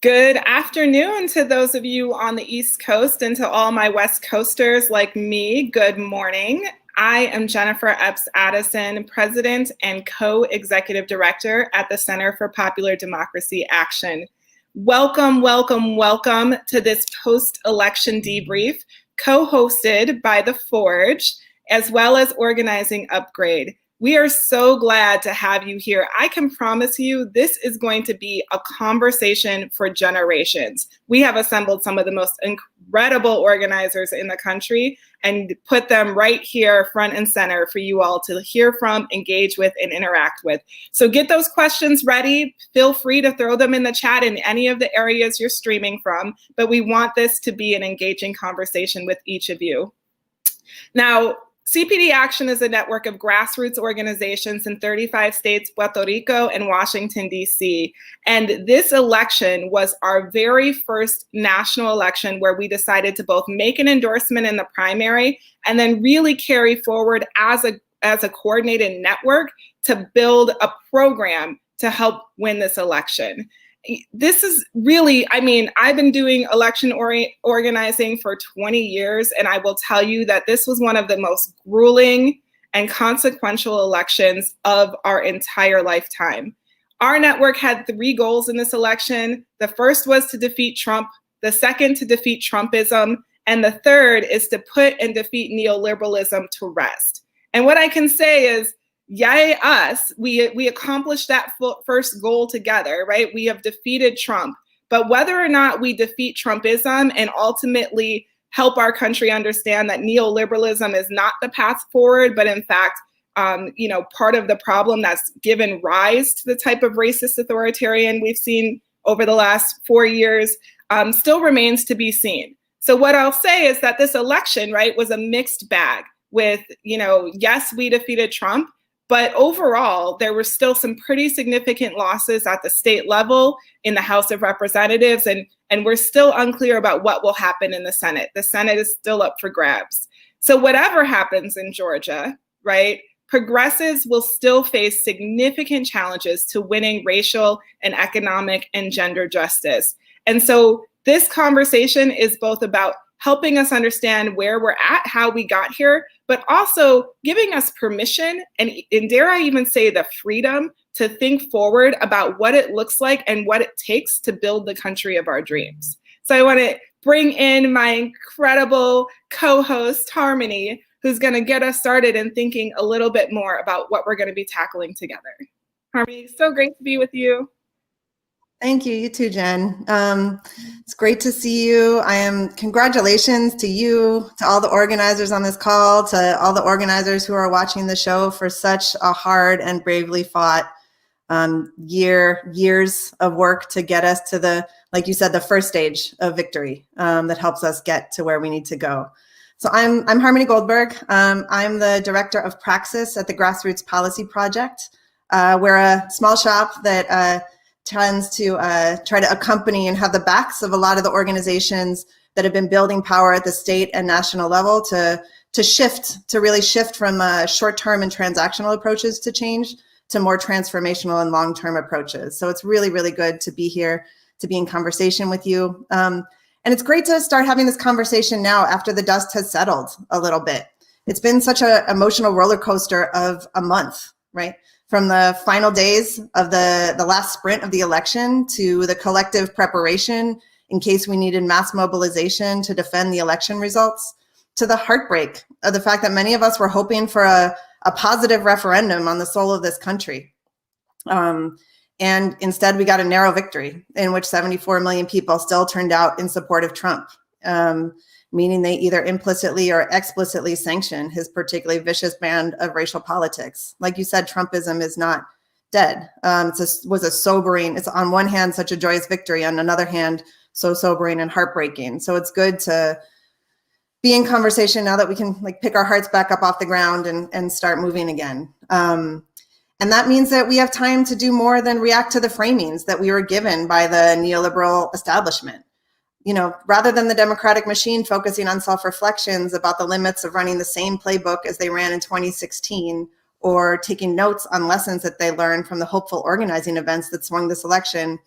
Good afternoon to those of you on the East Coast and to all my West Coasters like me. Good morning. I am Jennifer Epps Addison, President and Co-Executive Director at the Center for Popular Democracy Action. Welcome, welcome, welcome to this post-election debrief, co-hosted by The Forge, as well as Organizing Upgrade. We are so glad to have you here. I can promise you this is going to be a conversation for generations. We have assembled some of the most incredible organizers in the country and put them right here front and center for you all to hear from, engage with, and interact with. So get those questions ready. Feel free to throw them in the chat in any of the areas you're streaming from, but we want this to be an engaging conversation with each of you. Now, CPD Action is a network of grassroots organizations in 35 states, Puerto Rico, and Washington, D.C. And this election was our very first national election where we decided to both make an endorsement in the primary and then really carry forward as a coordinated network to build a program to help win this election. This is really, I've been doing election organizing for 20 years, and I will tell you that this was one of the most grueling and consequential elections of our entire lifetime. Our network had 3 goals in this election. The first was to defeat Trump, the second to defeat Trumpism, and the third is to put and defeat neoliberalism to rest. And what I can say is, yay us, we accomplished that first goal together, right? We have defeated Trump. But whether or not we defeat Trumpism and ultimately help our country understand that neoliberalism is not the path forward, but in fact, part of the problem that's given rise to the type of racist authoritarian we've seen over the last 4 years, still remains to be seen. So what I'll say is that this election, right, was a mixed bag with, yes, we defeated Trump, but overall, there were still some pretty significant losses at the state level in the House of Representatives, and we're still unclear about what will happen in the Senate. The Senate is still up for grabs. So whatever happens in Georgia, right, progressives will still face significant challenges to winning racial and economic and gender justice. And so this conversation is both about helping us understand where we're at, how we got here, but also giving us permission and dare I even say the freedom to think forward about what it looks like and what it takes to build the country of our dreams. So I want to bring in my incredible co-host, Harmony, who's going to get us started in thinking a little bit more about what we're going to be tackling together. Harmony, so great to be with you. Thank you. You too, Jen. It's great to see you. Congratulations to you, to all the organizers on this call, to all the organizers who are watching the show for such a hard and bravely fought years of work to get us to the, like you said, the first stage of victory that helps us get to where we need to go. So I'm Harmony Goldberg. I'm the director of Praxis at the Grassroots Policy Project. We're a small shop that tends to try to accompany and have the backs of a lot of the organizations that have been building power at the state and national level to really shift from short-term and transactional approaches to change to more transformational and long-term approaches. So it's really, really good to be here, to be in conversation with you. And it's great to start having this conversation now after the dust has settled a little bit. It's been such an emotional roller coaster of a month, right? From the final days of the last sprint of the election to the collective preparation in case we needed mass mobilization to defend the election results, to the heartbreak of the fact that many of us were hoping for a positive referendum on the soul of this country. And instead we got a narrow victory in which 74 million people still turned out in support of Trump, meaning they either implicitly or explicitly sanction his particularly vicious brand of racial politics. Like you said, Trumpism is not dead. Was a sobering, it's on one hand such a joyous victory, on another hand, so sobering and heartbreaking. So it's good to be in conversation now that we can pick our hearts back up off the ground and start moving again. And that means that we have time to do more than react to the framings that we were given by the neoliberal establishment. Rather than the democratic machine focusing on self-reflections about the limits of running the same playbook as they ran in 2016, or taking notes on lessons that they learned from the hopeful organizing events that swung this election,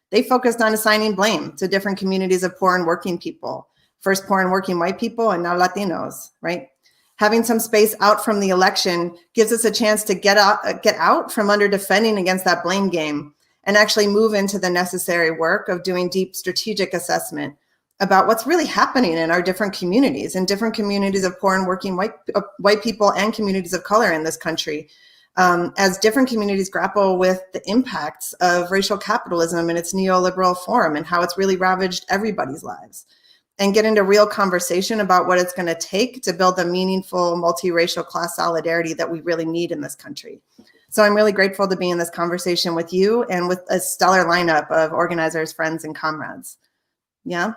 they focused on assigning blame to different communities of poor and working people. First poor and working white people, and now Latinos, right? Having some space out from the election gives us a chance to get out from under defending against that blame game and actually move into the necessary work of doing deep strategic assessment about what's really happening in our different communities of poor and working white people and communities of color in this country, as different communities grapple with the impacts of racial capitalism and its neoliberal form and how it's really ravaged everybody's lives, and get into real conversation about what it's going to take to build the meaningful multiracial class solidarity that we really need in this country. So I'm really grateful to be in this conversation with you and with a stellar lineup of organizers, friends, and comrades. Yeah?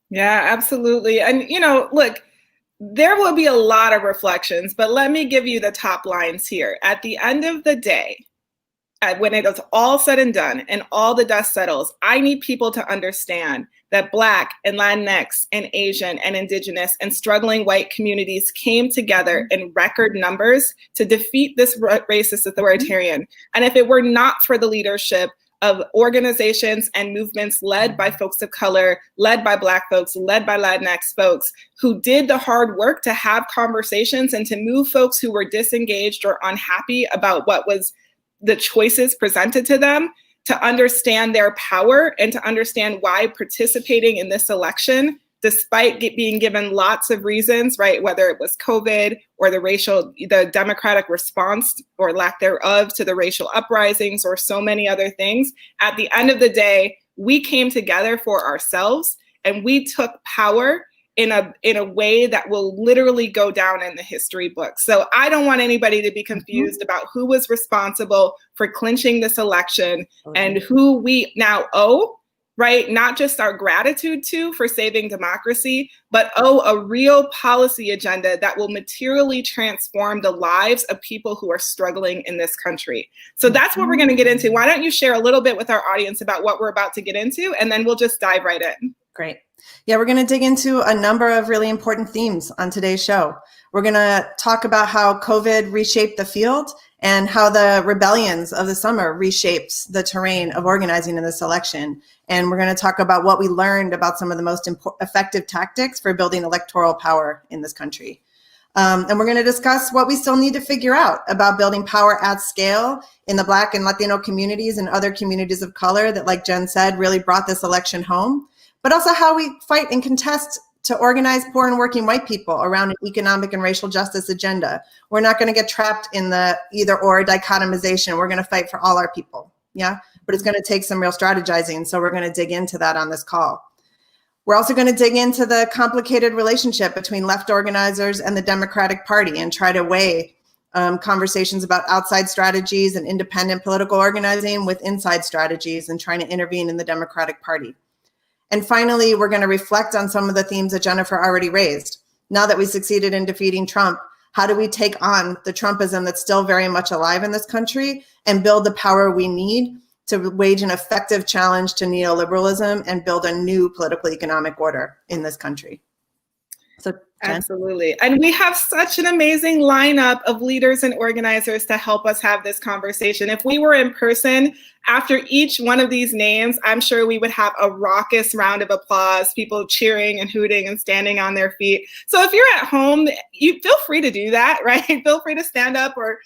Yeah, absolutely. And, look, there will be a lot of reflections, but let me give you the top lines here. At the end of the day, when it is all said and done and all the dust settles, I need people to understand that Black and Latinx and Asian and Indigenous and struggling white communities came together in record numbers to defeat this racist authoritarian. And if it were not for the leadership of organizations and movements led by folks of color, led by Black folks, led by Latinx folks, who did the hard work to have conversations and to move folks who were disengaged or unhappy about what was the choices presented to them, to understand their power and to understand why participating in this election, despite being given lots of reasons, right, whether it was COVID or the Democratic response or lack thereof to the racial uprisings or so many other things, at the end of the day, we came together for ourselves and we took power in a way that will literally go down in the history books. So I don't want anybody to be confused about who was responsible for clinching this election and who we now owe, right? Not just our gratitude to for saving democracy, but owe a real policy agenda that will materially transform the lives of people who are struggling in this country. So that's what we're going to get into. Why don't you share a little bit with our audience about what we're about to get into, and then we'll just dive right in. Great. Yeah, we're going to dig into a number of really important themes on today's show. We're going to talk about how COVID reshaped the field and how the rebellions of the summer reshaped the terrain of organizing in this election. And we're going to talk about what we learned about some of the most effective tactics for building electoral power in this country. And we're going to discuss what we still need to figure out about building power at scale in the Black and Latino communities and other communities of color that, like Jen said, really brought this election home, but also how we fight and contest to organize poor and working white people around an economic and racial justice agenda. We're not going to get trapped in the either or dichotomization. We're going to fight for all our people. Yeah, but it's going to take some real strategizing. So we're going to dig into that on this call. We're also going to dig into the complicated relationship between left organizers and the Democratic Party and try to weigh conversations about outside strategies and independent political organizing with inside strategies and trying to intervene in the Democratic Party. And finally, we're going to reflect on some of the themes that Jennifer already raised. Now that we succeeded in defeating Trump, how do we take on the Trumpism that's still very much alive in this country and build the power we need to wage an effective challenge to neoliberalism and build a new political economic order in this country? So, Jen? Absolutely. And we have such an amazing lineup of leaders and organizers to help us have this conversation. If we were in person, after each one of these names, I'm sure we would have a raucous round of applause, people cheering and hooting and standing on their feet. So if you're at home, you feel free to do that, right? Feel free to stand up or,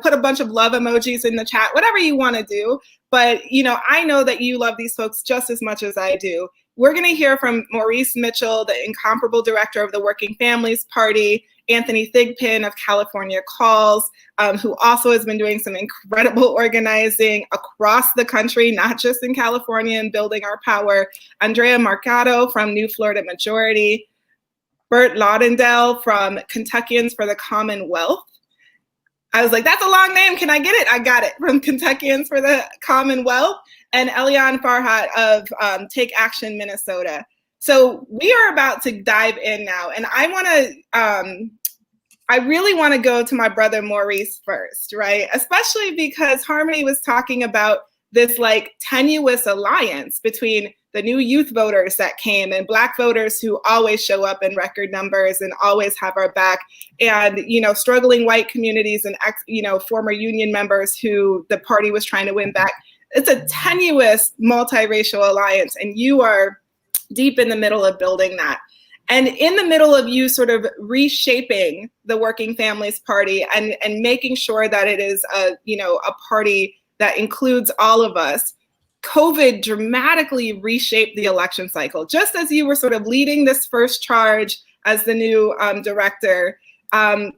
put a bunch of love emojis in the chat, whatever you want to do. But, I know that you love these folks just as much as I do. We're going to hear from Maurice Mitchell, the incomparable director of the Working Families Party, Anthony Thigpenn of California Calls, who also has been doing some incredible organizing across the country, not just in California, and building our power. Andrea Mercado from New Florida Majority, Burt Lauderdale from Kentuckians for the Commonwealth. I was like, that's a long name. Can I get it? I got it. From Kentuckians for the Commonwealth. And Elianne Farhat of Take Action Minnesota. So we are about to dive in now. And I really want to go to my brother Maurice first, right? Especially because Harmony was talking about this tenuous alliance between the new youth voters that came and Black voters who always show up in record numbers and always have our back, and struggling white communities and former union members who the party was trying to win back. it's a tenuous multiracial alliance, and you are deep in the middle of building that. And in the middle of you sort of reshaping the Working Families Party and making sure that it is a party that includes all of us, COVID dramatically reshaped the election cycle. Just as you were sort of leading this first charge as the new director,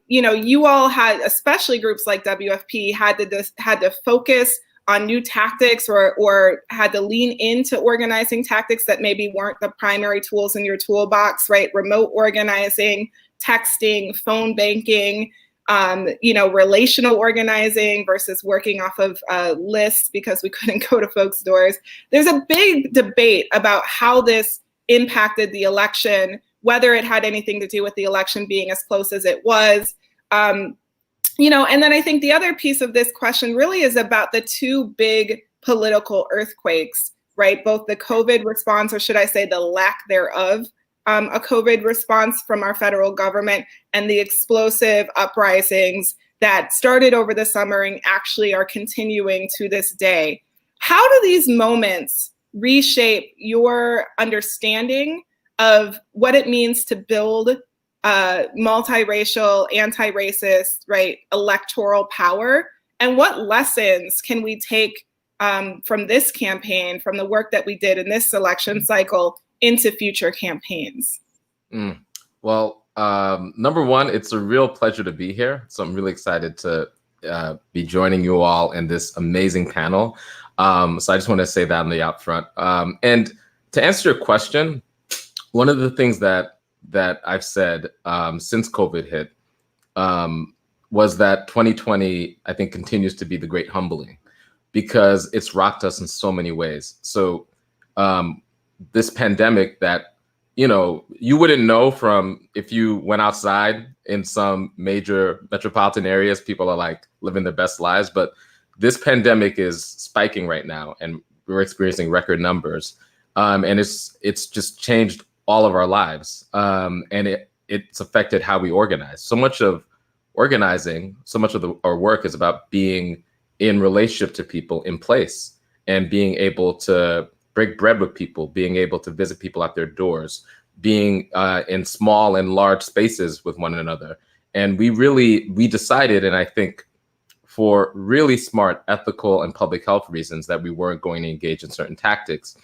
you all had, especially groups like WFP, had to focus on new tactics or had to lean into organizing tactics that maybe weren't the primary tools in your toolbox, right? Remote organizing, texting, phone banking, relational organizing versus working off of lists because we couldn't go to folks' doors. There's a big debate about how this impacted the election, whether it had anything to do with the election being as close as it was. And then I think the other piece of this question really is about the two big political earthquakes, right? Both the COVID response, or should I say the lack thereof, a COVID response from our federal government, and the explosive uprisings that started over the summer and actually are continuing to this day. How do these moments reshape your understanding of what it means to build multiracial, anti-racist, right, electoral power? And what lessons can we take from this campaign, from the work that we did in this election cycle, into future campaigns? Well, number one, it's a real pleasure to be here. So I'm really excited to be joining you all in this amazing panel. So I just want to say that on the out front. And to answer your question, one of the things that I've said since COVID hit was that 2020, I think, continues to be the great humbling because it's rocked us in so many ways. So this pandemic that, you wouldn't know from if you went outside in some major metropolitan areas, people are like living their best lives. But this pandemic is spiking right now and we're experiencing record numbers. And it's just changed all of our lives. And it's affected how we organize. So much of organizing, so much of our work is about being in relationship to people in place and being able to break bread with people, being able to visit people at their doors, being in small and large spaces with one another. And we decided, and I think for really smart, ethical, and public health reasons, that we weren't going to engage in certain tactics.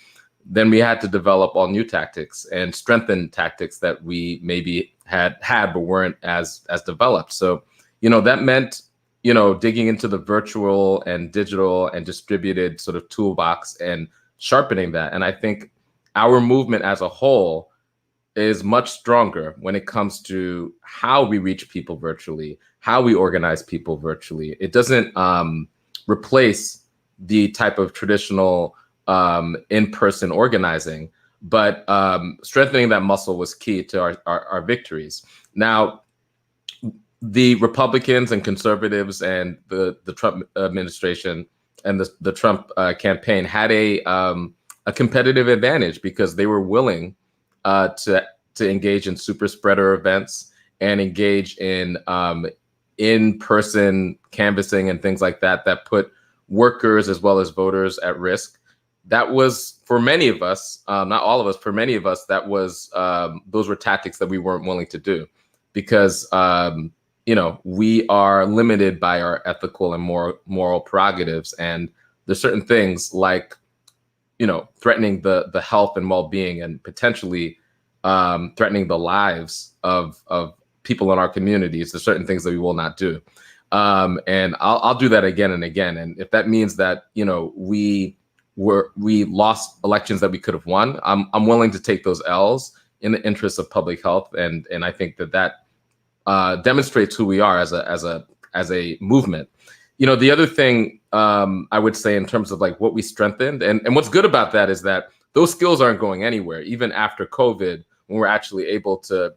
Then we had to develop all new tactics and strengthen tactics that we maybe had but weren't as developed. So, that meant, digging into the virtual and digital and distributed sort of toolbox and sharpening that. And I think our movement as a whole is much stronger when it comes to how we reach people virtually, how we organize people virtually. It doesn't replace the type of traditional in-person organizing, but strengthening that muscle was key to our victories. Now, the Republicans and conservatives and the Trump administration and the Trump campaign had a competitive advantage because they were willing to engage in super spreader events and engage in in-person canvassing and things like that put workers as well as voters at risk. That was, for many of us, not all of us, for many of us, that was those were tactics that we weren't willing to do because we are limited by our ethical and moral prerogatives, and there's certain things like threatening the health and well-being and potentially threatening the lives of people in our communities. There's certain things that we will not do, and I'll do that again and again. And if that means that we lost elections that we could have won, I'm willing to take those L's in the interest of public health, and I think that demonstrates who we are as a movement. The other thing I would say in terms of like what we strengthened, and what's good about that is that those skills aren't going anywhere, even after COVID, when we're actually able to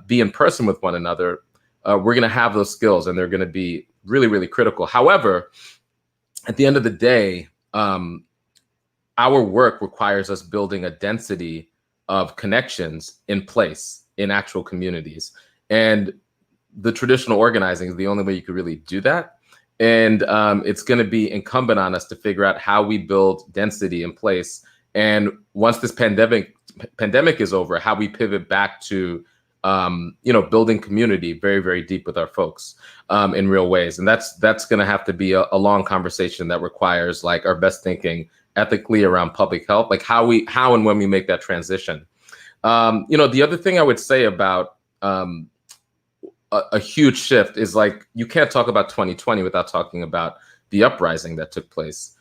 be in person with one another. We're going to have those skills, and they're going to be really, really critical. However, at the end of the day, our work requires us building a density of connections in place in actual communities. And the traditional organizing is the only way you could really do that. And it's going to be incumbent on us to figure out how we build density in place. And once this pandemic is over, how we pivot back to building community very, very deep with our folks in real ways. And that's going to have to be a long conversation that requires like our best thinking ethically around public health, like how and when we make that transition. The other thing I would say about a huge shift is like, you can't talk about 2020 without talking about the uprising that took place.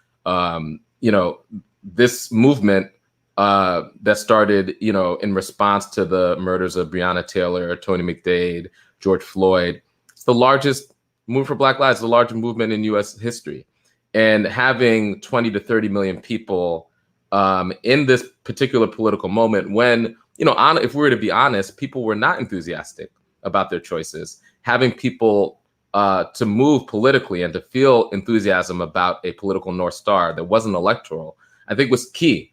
This movement that started, in response to the murders of Breonna Taylor, Tony McDade, George Floyd. It's the largest movement for Black Lives, the largest movement in U.S. history. And having 20 to 30 million people in this particular political moment when, if we were to be honest, people were not enthusiastic about their choices. Having people to move politically and to feel enthusiasm about a political North Star that wasn't electoral, I think was key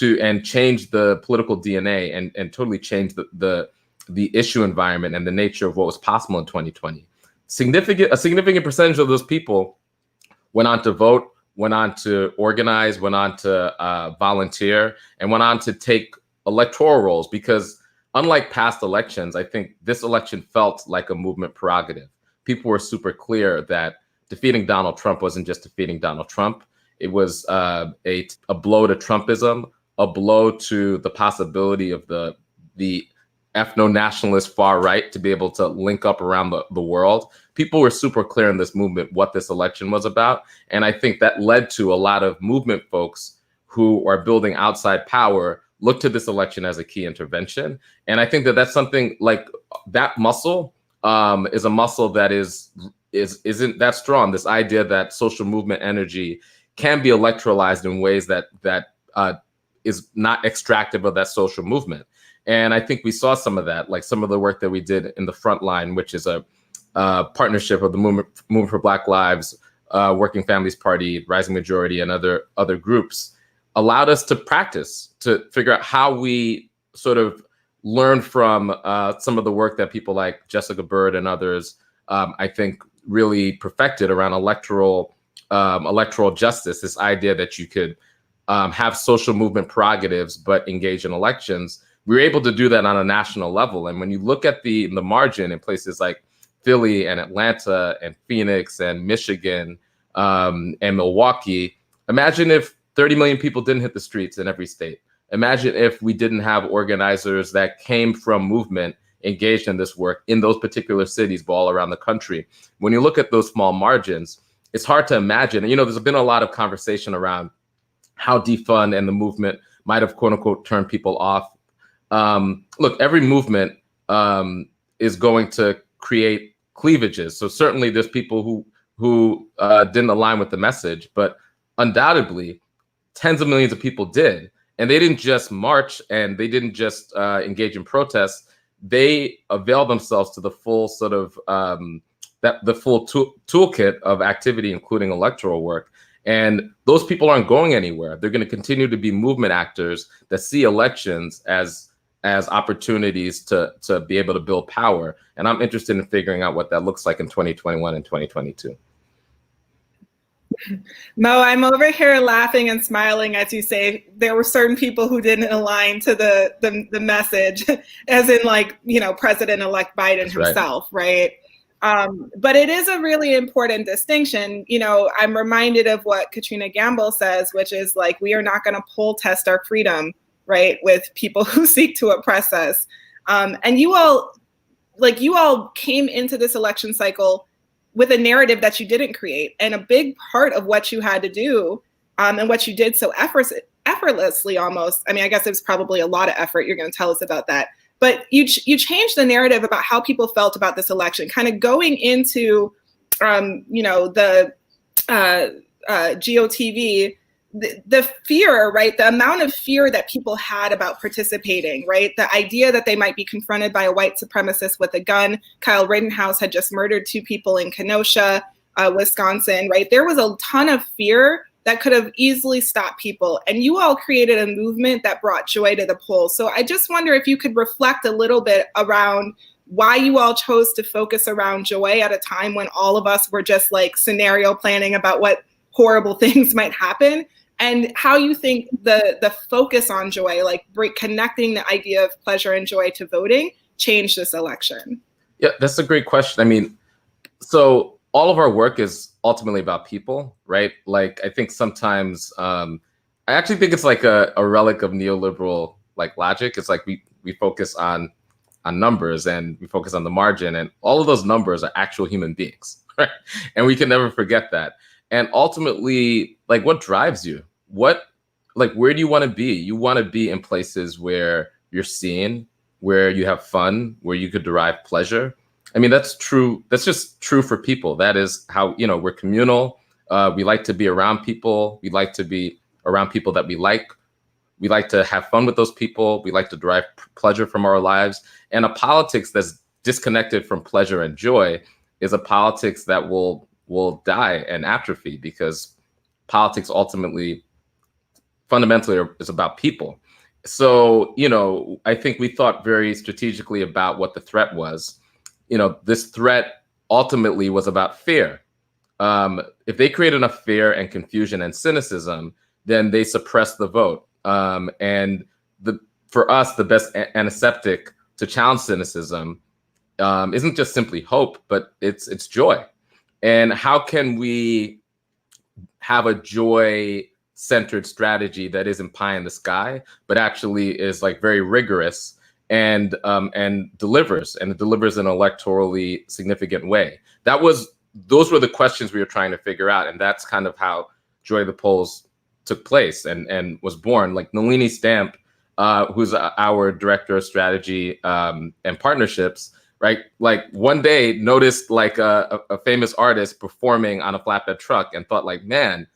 and change the political DNA and totally change the issue environment and the nature of what was possible in 2020. A significant percentage of those people went on to vote, went on to organize, went on to volunteer, and went on to take electoral roles, because unlike past elections, I think this election felt like a movement prerogative. People were super clear that defeating Donald Trump wasn't just defeating Donald Trump. It was a blow to Trumpism, a blow to the possibility of the ethno-nationalist far right to be able to link up around the world. People were super clear in this movement what this election was about. And I think that led to a lot of movement folks who are building outside power look to this election as a key intervention. And I think that that's something like that muscle is a muscle that isn't that strong. This idea that social movement energy can be electoralized in ways that is not extractive of that social movement. And I think we saw some of that, like some of the work that we did in the front line, which is a partnership of the Movement for Black Lives, Working Families Party, Rising Majority, and other groups, allowed us to practice, to figure out how we sort of learn from some of the work that people like Jessica Byrd and others, I think, really perfected around electoral justice, this idea that you could have social movement prerogatives but engage in elections. We were able to do that on a national level. And when you look at the margin in places like Philly and Atlanta and Phoenix and Michigan and Milwaukee, imagine if 30 million people didn't hit the streets in every state. Imagine if we didn't have organizers that came from movement engaged in this work in those particular cities, but all around the country. When you look at those small margins, it's hard to imagine. There's been a lot of conversation around how defund and the movement might have, quote unquote, turned people off. Look, every movement is going to create cleavages. So certainly there's people who didn't align with the message, but undoubtedly tens of millions of people did. And they didn't just march and they didn't just engage in protests. They availed themselves to the full sort of the full toolkit of activity, including electoral work. And those people aren't going anywhere. They're going to continue to be movement actors that see elections as opportunities to be able to build power. And I'm interested in figuring out what that looks like in 2021 and 2022. Mo, I'm over here laughing and smiling as you say there were certain people who didn't align to the message, as in President-elect Biden himself, right? But it is a really important distinction. I'm reminded of what Katrina Gamble says, which is like, we are not going to poll test our freedom, right, with people who seek to oppress us. And you all came into this election cycle with a narrative that you didn't create. And a big part of what you had to do and what you did so effortlessly almost, I guess it was probably a lot of effort. You're going to tell us about that. But you changed the narrative about how people felt about this election, kind of going into, the GOTV, the fear, right? The amount of fear that people had about participating, right? The idea that they might be confronted by a white supremacist with a gun. Kyle Rittenhouse had just murdered 2 people in Kenosha, Wisconsin, right? There was a ton of fear that could have easily stopped people. And you all created a movement that brought joy to the polls. So I just wonder if you could reflect a little bit around why you all chose to focus around joy at a time when all of us were just like scenario planning about what horrible things might happen, and how you think the focus on joy, like connecting the idea of pleasure and joy to voting, changed this election. Yeah, that's a great question. I mean, so all of our work is ultimately about people, right? Like, I think sometimes, I actually think it's like a relic of neoliberal like logic. It's like we focus on numbers and we focus on the margin, and all of those numbers are actual human beings, right? And we can never forget that. And ultimately, like, what drives you? Where do you want to be? You want to be in places where you're seen, where you have fun, where you could derive pleasure. I mean, that's true. That's just true for people. That is how, we're communal. We like to be around people. We like to be around people that we like. We like to have fun with those people. We like to derive pleasure from our lives. And a politics that's disconnected from pleasure and joy is a politics that will die and atrophy, because politics ultimately, fundamentally, is about people. So, I think we thought very strategically about what the threat was. This threat ultimately was about fear. If they create enough fear and confusion and cynicism, then they suppress the vote. And for us, the best antiseptic to challenge cynicism isn't just simply hope, but it's joy. And how can we have a joy-centered strategy that isn't pie in the sky, but actually is like very rigorous and delivers in an electorally significant way? Those were the questions we were trying to figure out, and that's kind of how Joy the Polls took place and was born. Like Nalini Stamp, who's our director of strategy and partnerships, right? Like one day noticed like a famous artist performing on a flatbed truck and thought like, man,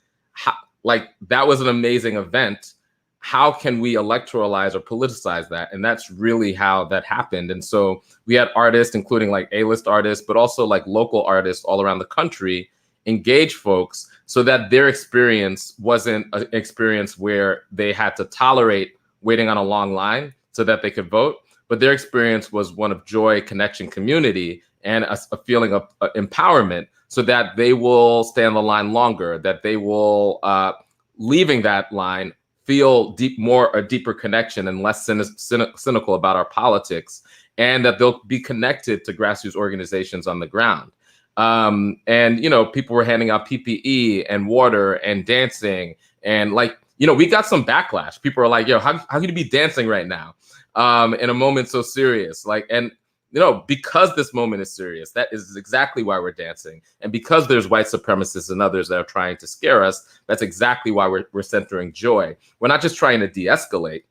that was an amazing event. How can we electoralize or politicize that? And that's really how that happened. And so we had artists, including like A-list artists, but also like local artists all around the country, engage folks so that their experience wasn't an experience where they had to tolerate waiting on a long line so that they could vote, but their experience was one of joy, connection, community, and a feeling of empowerment, so that they will stay on the line longer, that they will, leaving that line, feel a deeper connection and less cynical about our politics, and that they'll be connected to grassroots organizations on the ground. And, people were handing out PPE and water and dancing. And we got some backlash. People are like, yo, how can you be dancing right now in a moment so serious? Because this moment is serious, that is exactly why we're dancing. And because there's white supremacists and others that are trying to scare us, that's exactly why we're centering joy. We're not just trying to de-escalate,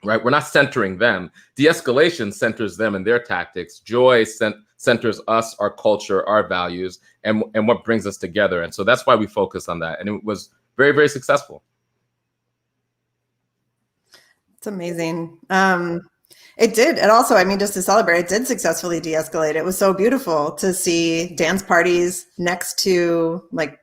right? We're not centering them. De-escalation centers them and their tactics. Joy centers us, our culture, our values, and what brings us together. And so that's why we focus on that. And it was very, very successful. It's amazing. It did. And also, just to celebrate, it did successfully de-escalate. It was so beautiful to see dance parties next to like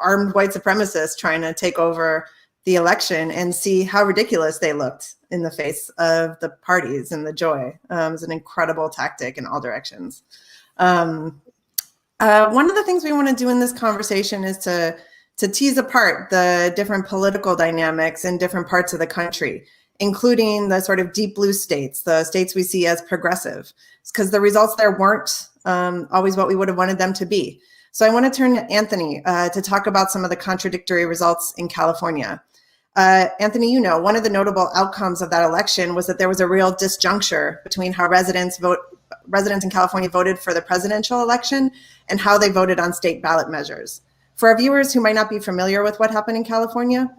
armed white supremacists trying to take over the election, and see how ridiculous they looked in the face of the parties and the joy. It was an incredible tactic in all directions. One of the things we want to do in this conversation is to tease apart the different political dynamics in different parts of the country, including the sort of deep blue states, the states we see as progressive, because the results there weren't always what we would have wanted them to be. So I want to turn to Anthony to talk about some of the contradictory results in California. Anthony, one of the notable outcomes of that election was that there was a real disjuncture between how residents in California voted for the presidential election and how they voted on state ballot measures. For our viewers who might not be familiar with what happened in California,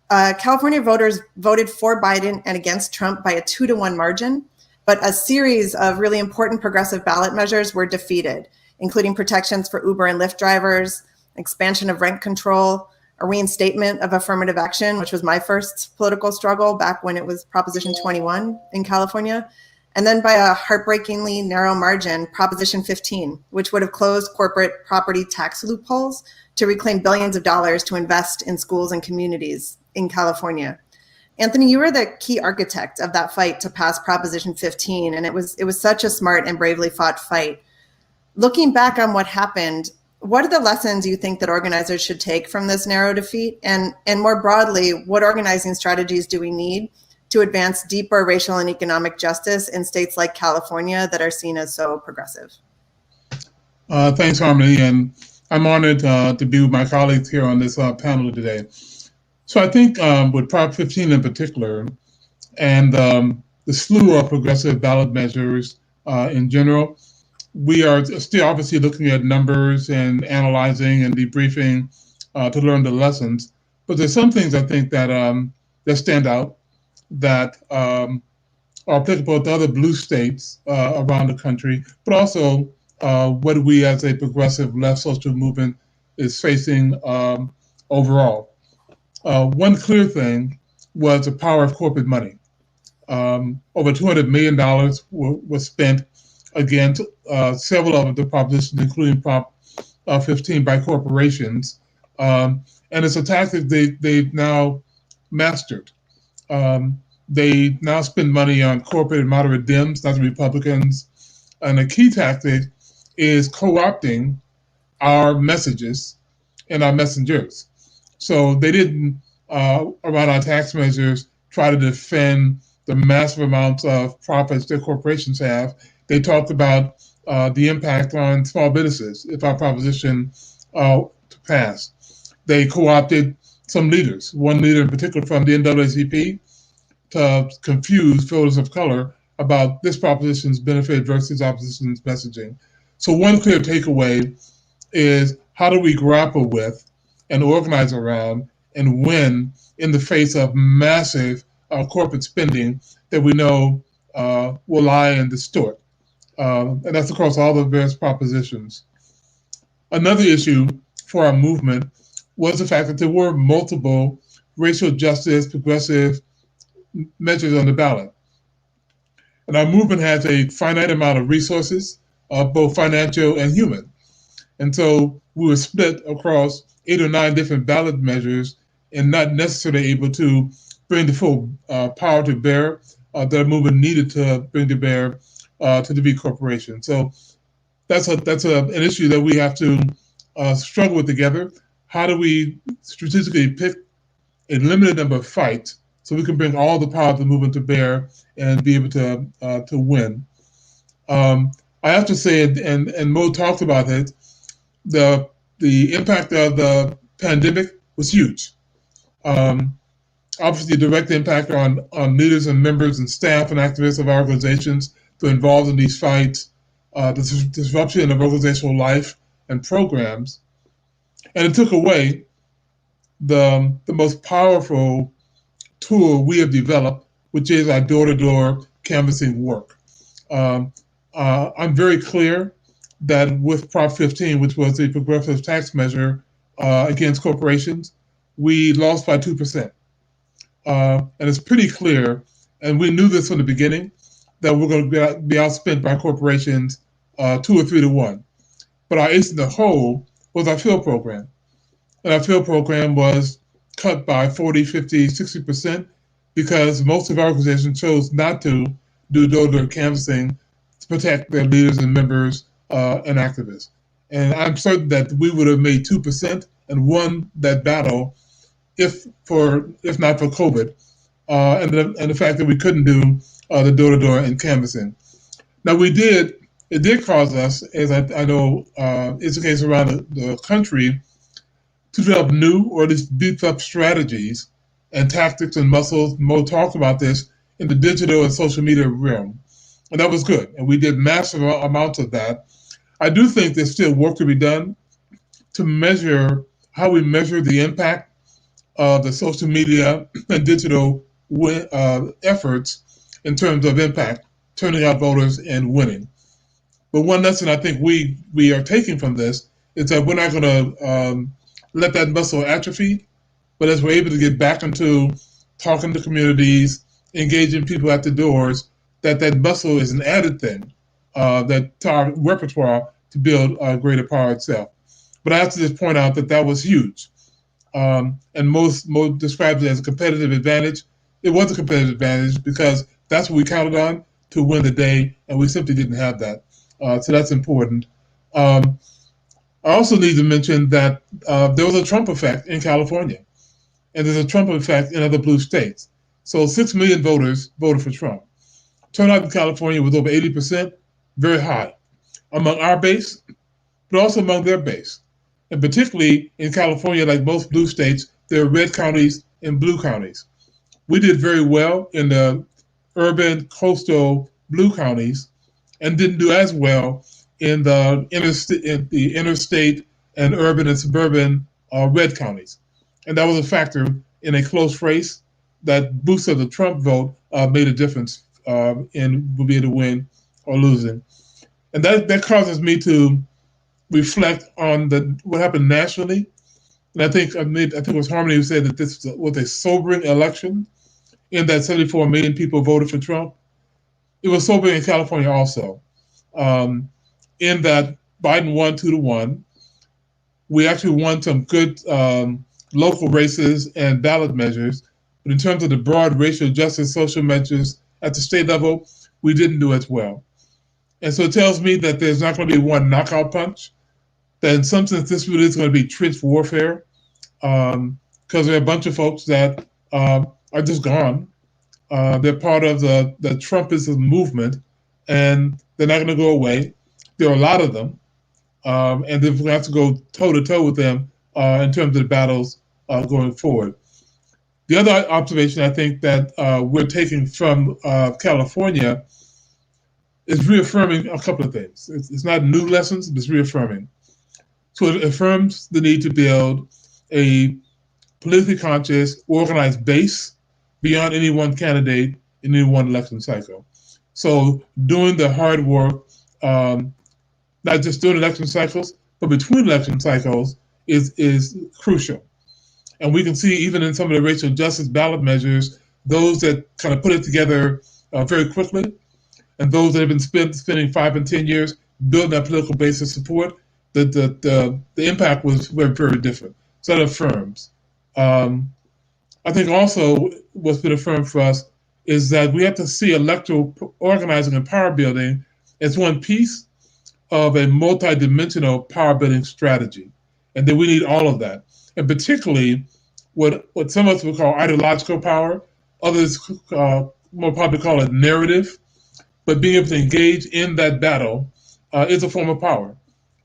California voters voted for Biden and against Trump by a 2-to-1 margin, but a series of really important progressive ballot measures were defeated, including protections for Uber and Lyft drivers, expansion of rent control, a reinstatement of affirmative action, which was my first political struggle back when it was Proposition 21 in California, and then by a heartbreakingly narrow margin, Proposition 15, which would have closed corporate property tax loopholes to reclaim billions of dollars to invest in schools and communities in California. Anthony, you were the key architect of that fight to pass Proposition 15, and it was such a smart and bravely fought fight. Looking back on what happened, what are the lessons you think that organizers should take from this narrow defeat? And more broadly, what organizing strategies do we need to advance deeper racial and economic justice in states like California that are seen as so progressive? Thanks, Harmony, and I'm honored to be with my colleagues here on this panel today. So I think with Prop 15 in particular, and the slew of progressive ballot measures in general, we are still obviously looking at numbers and analyzing and debriefing to learn the lessons. But there's some things I think that that stand out that are applicable to other blue states around the country, but also what we as a progressive left social movement is facing overall. One clear thing was the power of corporate money. Over $200 million was spent against several of the propositions, including Prop 15, by corporations. And it's a tactic they've now mastered. They now spend money on corporate and moderate Dems, not the Republicans. And a key tactic is co-opting our messages and our messengers. So they didn't, around our tax measures, try to defend the massive amounts of profits that corporations have. They talked about the impact on small businesses if our proposition to pass. They co-opted some leaders, one leader in particular from the NAACP, to confuse voters of color about this proposition's benefit versus opposition's messaging. So one clear takeaway is how do we grapple with and organize around and win in the face of massive corporate spending that we know will lie and distort. And that's across all the various propositions. Another issue for our movement was the fact that there were multiple racial justice, progressive measures on the ballot. And our movement has a finite amount of resources, both financial and human. And so we were split across 8 or 9 different ballot measures and not necessarily able to bring the full power to bear that our movement needed to bring to bear to the B corporation. So that's an issue that we have to struggle with together. How do we strategically pick a limited number of fights so we can bring all the power of the movement to bear and be able to win? I have to say, and Mo talked about it, the impact of the pandemic was huge. Obviously, direct impact on leaders and members and staff and activists of our organizations to involved in these fights, the disruption of organizational life and programs. And it took away the most powerful tool we have developed, which is our door-to-door canvassing work. I'm very clear that with Prop 15, which was a progressive tax measure against corporations, we lost by 2%. And it's pretty clear, and we knew this from the beginning, that we're going to be outspent by corporations 2 or 3 to 1. But our ace in the hole was our field program. And our field program was cut by 40, 50, 60% because most of our organizations chose not to do door-to-door canvassing to protect their leaders and members and activists. And I'm certain that we would have made 2% and won that battle if not for COVID and the fact that we couldn't do the door-to-door and canvassing. Now it did cause us, as I know is the case around the country, to develop new or at least beefed up strategies and tactics and muscles. Mo talked about this in the digital and social media realm. And that was good. And we did massive amounts of that. I do think there's still work to be done to measure how we measure the impact of the social media and digital efforts in terms of impact, turning out voters and winning. But one lesson I think we are taking from this is that we're not going to let that muscle atrophy, but as we're able to get back into talking to communities, engaging people at the doors, that muscle is an added thing that to our repertoire to build a greater power itself. But I have to just point out that was huge. And most described it as a competitive advantage. it was a competitive advantage because that's what we counted on to win the day, and we simply didn't have that. So that's important. I also need to mention that there was a Trump effect in California, and there's a Trump effect in other blue states. So 6 million voters voted for Trump. Turnout in California was over 80%, very high among our base, but also among their base. And particularly in California, like most blue states, there are red counties and blue counties. We did very well in the urban, coastal blue counties and didn't do as well in the interstate and urban and suburban red counties. And that was a factor in a close race that boost of the Trump vote made a difference in will be able to win or losing. And that causes me to reflect on what happened nationally. And I think it was Harmony who said that this was a sobering election in that 74 million people voted for Trump. It was sobering in California also, in that Biden won 2-1. We actually won some good local races and ballot measures, but in terms of the broad racial justice social measures at the state level, we didn't do as well. And so it tells me that there's not going to be one knockout punch, that in some sense this really is going to be trench warfare, because there are a bunch of folks that are just gone. They're part of the Trumpism movement, and they're not going to go away. There are a lot of them, and then we have to go toe-to-toe with them in terms of the battles going forward. The other observation I think that we're taking from California is reaffirming a couple of things. It's not new lessons, but it's reaffirming. So it affirms the need to build a politically conscious, organized base beyond any one candidate in any one election cycle. So doing the hard work, not just during election cycles, but between election cycles is crucial. And we can see even in some of the racial justice ballot measures, those that kind of put it together very quickly, and those that have been spending 5 and 10 years building that political base of support, the impact was very, very different. So that affirms. I think also what's been affirmed for us is that we have to see electoral organizing and power building as one piece of a multi-dimensional power building strategy, and that we need all of that. And particularly what some of us would call ideological power, others more probably call it narrative, but being able to engage in that battle is a form of power.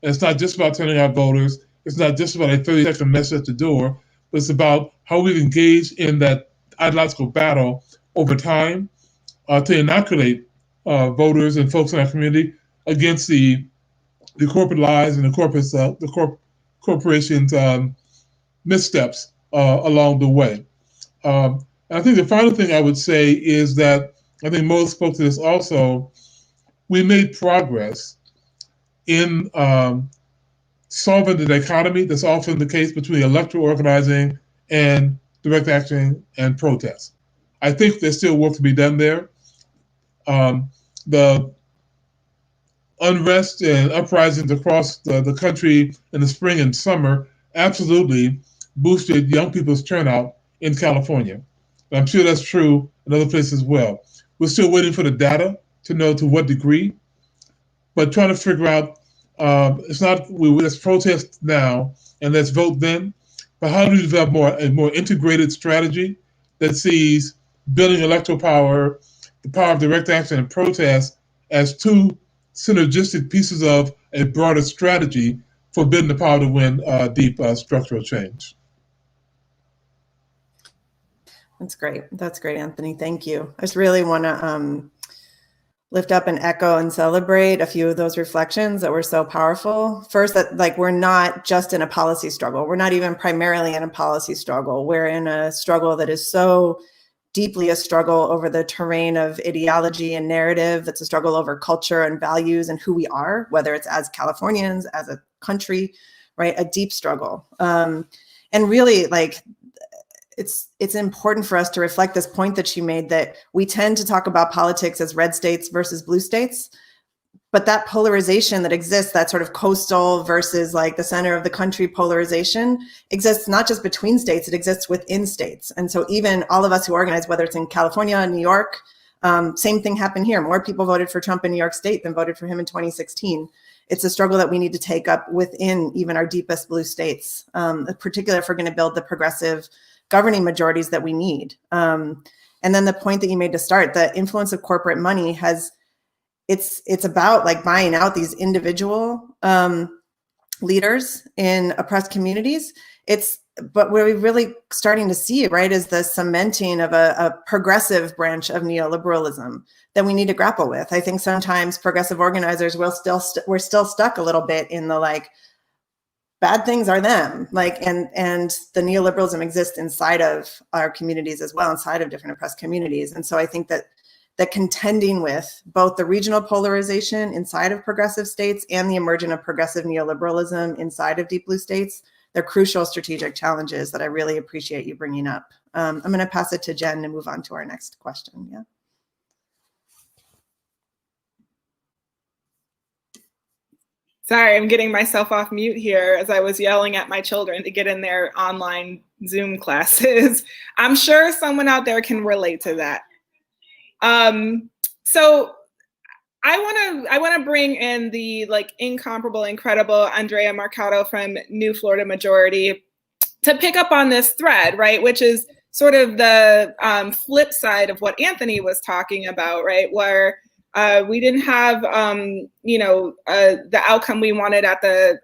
And it's not just about turning out voters, it's not just about a 30-second message at the door, but it's about how we engage in that ideological battle over time to inoculate voters and folks in our community against the corporate lies and the corporations' missteps along the way. I think the final thing I would say is that I think Mo spoke to this also. We made progress in solving the dichotomy that's often the case between electoral organizing and direct action and protest. I think there's still work to be done there. The unrest and uprisings across the country in the spring and summer absolutely boosted young people's turnout in California. And I'm sure that's true in other places as well. We're still waiting for the data to know to what degree, but trying to figure out, it's not, let's protest now and let's vote then, but how do we develop a more integrated strategy that sees building electoral power, the power of direct action and protest as two synergistic pieces of a broader strategy for building the power to win deep structural change. That's great. That's great, Anthony. Thank you. I just really want to lift up and echo and celebrate a few of those reflections that were so powerful. First, that like we're not just in a policy struggle. We're not even primarily in a policy struggle. We're in a struggle that is so deeply a struggle over the terrain of ideology and narrative. It's a struggle over culture and values and who we are, whether it's as Californians, as a country, right? A deep struggle. And really, like, it's important for us to reflect this point that you made, that we tend to talk about politics as red states versus blue states, But that polarization that exists, that sort of coastal versus like the center of the country polarization, exists not just between states, it exists within states. And so even all of us who organize, whether it's in California, New York, same thing happened here. More people voted for Trump in New York State than voted for him in 2016. It's a struggle that we need to take up within even our deepest blue states, particularly if we're going to build the progressive governing majorities that we need. And then the point that you made to start, the influence of corporate money has, it's about like buying out these individual leaders in oppressed communities. But where we're really starting to see, right, is the cementing of a progressive branch of neoliberalism that we need to grapple with. I think sometimes progressive organizers we're still stuck a little bit in the like, bad things are them, like, and the neoliberalism exists inside of our communities as well, inside of different oppressed communities. And so I think that contending with both the regional polarization inside of progressive states and the emergence of progressive neoliberalism inside of deep blue states, they're crucial strategic challenges that I really appreciate you bringing up. I'm going to pass it to Jen to move on to our next question. Yeah. Sorry, I'm getting myself off mute here as I was yelling at my children to get in their online Zoom classes. I'm sure someone out there can relate to that. So I want to bring in the like incomparable, incredible Andrea Mercado from New Florida Majority to pick up on this thread, right? Which is sort of the flip side of what Anthony was talking about, right? Where we didn't have, the outcome we wanted at the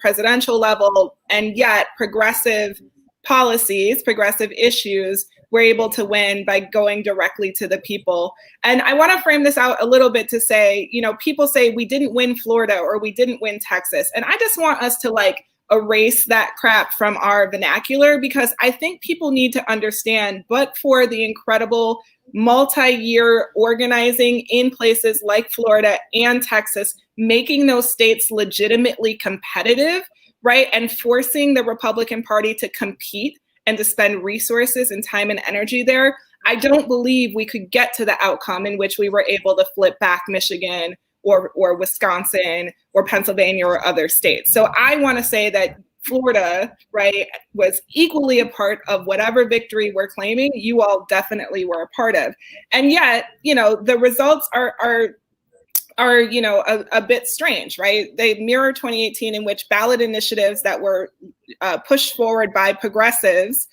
presidential level, and yet progressive policies, progressive issues, we're able to win by going directly to the people. And I want to frame this out a little bit to say, people say we didn't win Florida or we didn't win Texas. And I just want us to like erase that crap from our vernacular, because I think people need to understand, but for the incredible multi-year organizing in places like Florida and Texas, making those states legitimately competitive, right? And forcing the Republican Party to compete and to spend resources and time and energy there, I don't believe we could get to the outcome in which we were able to flip back Michigan or Wisconsin or Pennsylvania or other states. So I want to say that Florida, right, was equally a part of whatever victory we're claiming. You all definitely were a part of. And yet, the results are a bit strange, right? They mirror 2018, in which ballot initiatives that were pushed forward by progressives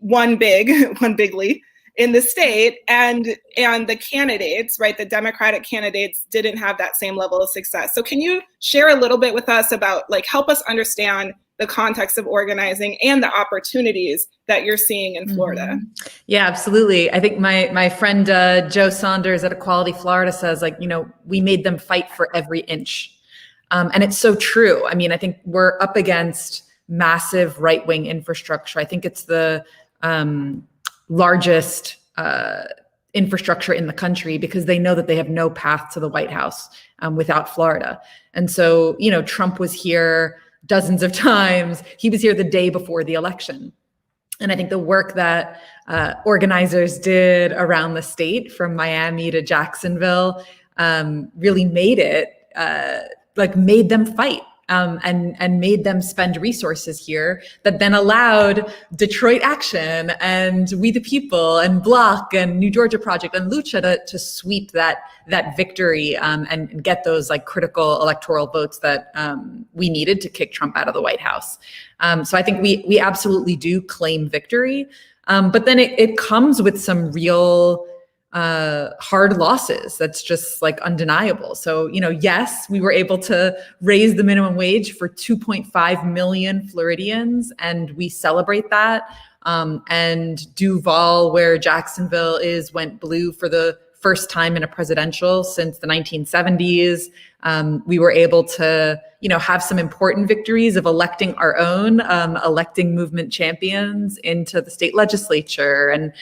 won bigly in the state, and the candidates, right, the Democratic candidates didn't have that same level of success. So can you share a little bit with us about, like, help us understand the context of organizing and the opportunities that you're seeing in Florida? Mm-hmm. Yeah, absolutely. I think my friend Joe Saunders at Equality Florida says, like, we made them fight for every inch. And it's so true. I mean, I think we're up against massive right-wing infrastructure. I think it's the largest infrastructure in the country, because they know that they have no path to the White House without Florida. And so, Trump was here dozens of times. He was here the day before the election. And I think the work that organizers did around the state, from Miami to Jacksonville, really made it, made them fight. And made them spend resources here that then allowed Detroit Action and We the People and Block and New Georgia Project and Lucha to sweep that victory and get those like critical electoral votes that we needed to kick Trump out of the White House. So I think we absolutely do claim victory, but then it comes with some real hard losses. That's just like undeniable. So, yes, we were able to raise the minimum wage for 2.5 million Floridians, and we celebrate that. And Duval, where Jacksonville is, went blue for the first time in a presidential since the 1970s. We were able to, have some important victories of electing our own, electing movement champions into the state legislature and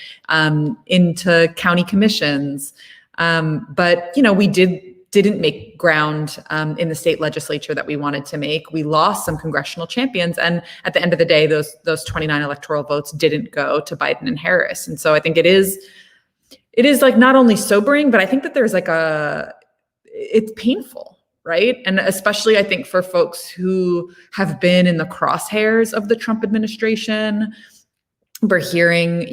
into county commissions. But, we didn't make ground in the state legislature that we wanted to make. We lost some congressional champions. And at the end of the day, those 29 electoral votes didn't go to Biden and Harris. And so I think it is like not only sobering, but I think that there's like it's painful, right? And especially I think for folks who have been in the crosshairs of the Trump administration, we're hearing,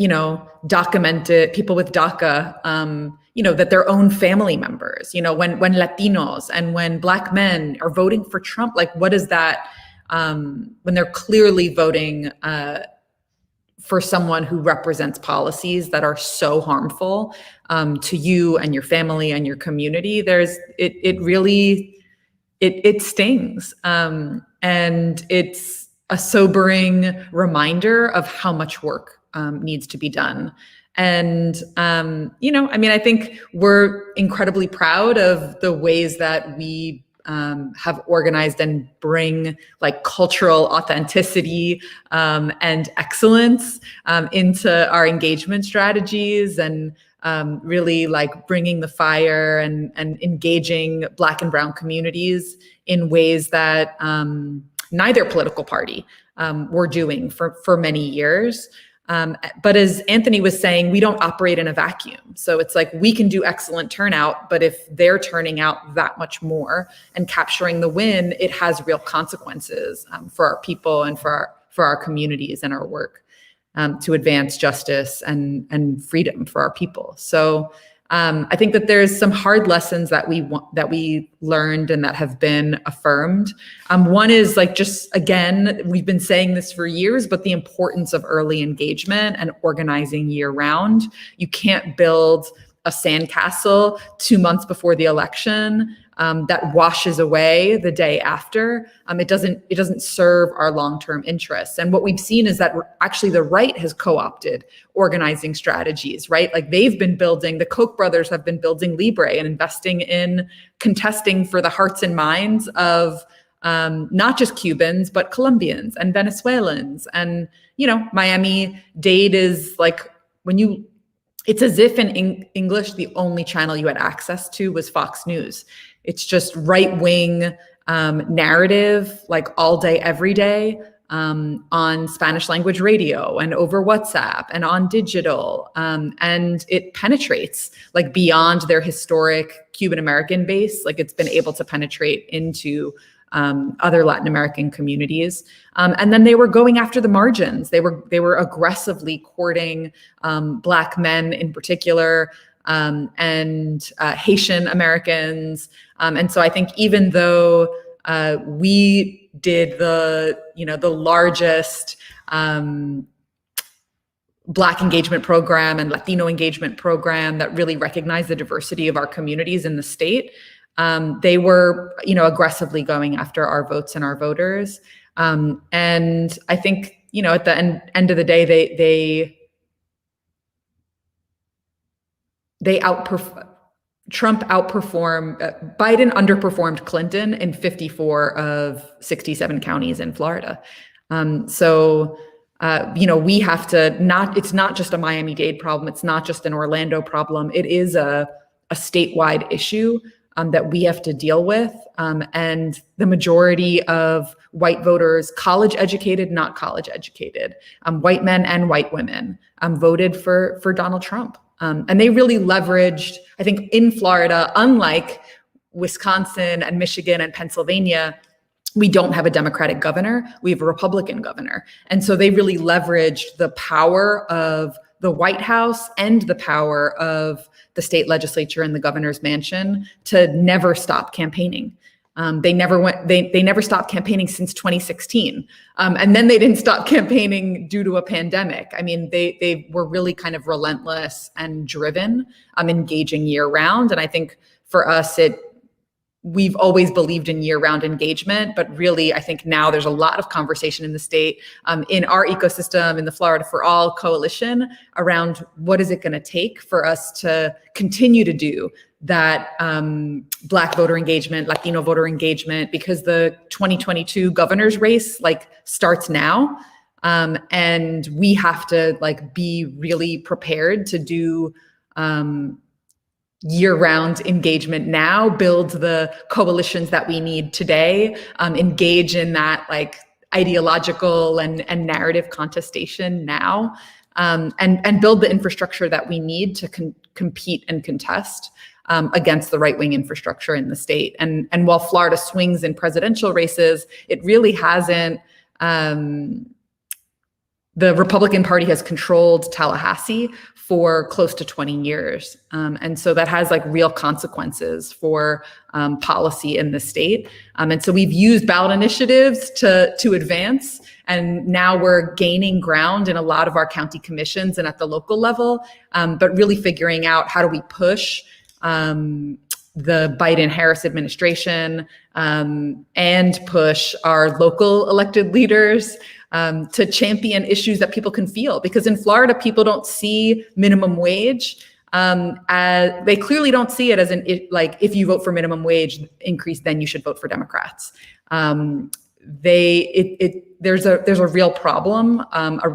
documented people with DACA, that their own family members, when Latinos and when Black men are voting for Trump, like what is that, when they're clearly voting for someone who represents policies that are so harmful to you and your family and your community, it really stings. And it's a sobering reminder of how much work needs to be done. And, I think we're incredibly proud of the ways that we have organized and bring like cultural authenticity and excellence into our engagement strategies, and really like bringing the fire and engaging Black and Brown communities in ways that neither political party were doing for many years. But as Anthony was saying, we don't operate in a vacuum. So it's like we can do excellent turnout, but if they're turning out that much more and capturing the win, it has real consequences for our people and for our communities and our work to advance justice and freedom for our people. So I think that there's some hard lessons that we learned and that have been affirmed. One is like, just again, we've been saying this for years, but the importance of early engagement and organizing year round. You can't build a sandcastle 2 months before the election that washes away the day after. It doesn't serve our long-term interests. And what we've seen is that actually the right has co-opted organizing strategies, right? Like the Koch brothers have been building Libre and investing in contesting for the hearts and minds of not just Cubans, but Colombians and Venezuelans. And, Miami-Dade is like, it's as if in English, the only channel you had access to was Fox News. It's just right-wing narrative, like all day, every day, on Spanish language radio and over WhatsApp and on digital. And it penetrates like beyond their historic Cuban American base. Like it's been able to penetrate into other Latin American communities. And then they were going after the margins. They were aggressively courting Black men in particular, and Haitian Americans. And so I think even though we did the largest Black engagement program and Latino engagement program that really recognized the diversity of our communities in the state, they were, aggressively going after our votes and our voters. And I think, at the end of the day, Biden underperformed Clinton in 54 of 67 counties in Florida. So we have to it's not just a Miami-Dade problem. It's not just an Orlando problem. It is a statewide issue that we have to deal with. And the majority of white voters, college educated, not college educated, white men and white women, voted for Donald Trump. And they really leveraged, I think in Florida, unlike Wisconsin and Michigan and Pennsylvania, we don't have a Democratic governor, we have a Republican governor. And so they really leveraged the power of the White House and the power of the state legislature and the governor's mansion to never stop campaigning. They never stopped campaigning since 2016. And then they didn't stop campaigning due to a pandemic. I mean, they were really kind of relentless and driven, engaging year round. And I think for us, we've always believed in year-round engagement, but really, I think now there's a lot of conversation in the state, in our ecosystem, in the Florida for All coalition, around what is it going to take for us to continue to do that Black voter engagement, Latino voter engagement, because the 2022 governor's race starts now, and we have to be really prepared to do year-round engagement now, build the coalitions that we need today, engage in that ideological and narrative contestation now, and build the infrastructure that we need to compete and contest against the right-wing infrastructure in the state. And while Florida swings in presidential races, it really hasn't. The Republican Party has controlled Tallahassee for close to 20 years. And so that has like real consequences for policy in the state. And so we've used ballot initiatives to advance. And now we're gaining ground in a lot of our county commissions and at the local level, but really figuring out how do we push the Biden-Harris administration and push our local elected leaders to champion issues that people can feel. Because in Florida, people don't see minimum wage. They clearly don't see it as like, if you vote for minimum wage increase, then you should vote for Democrats. There's a real problem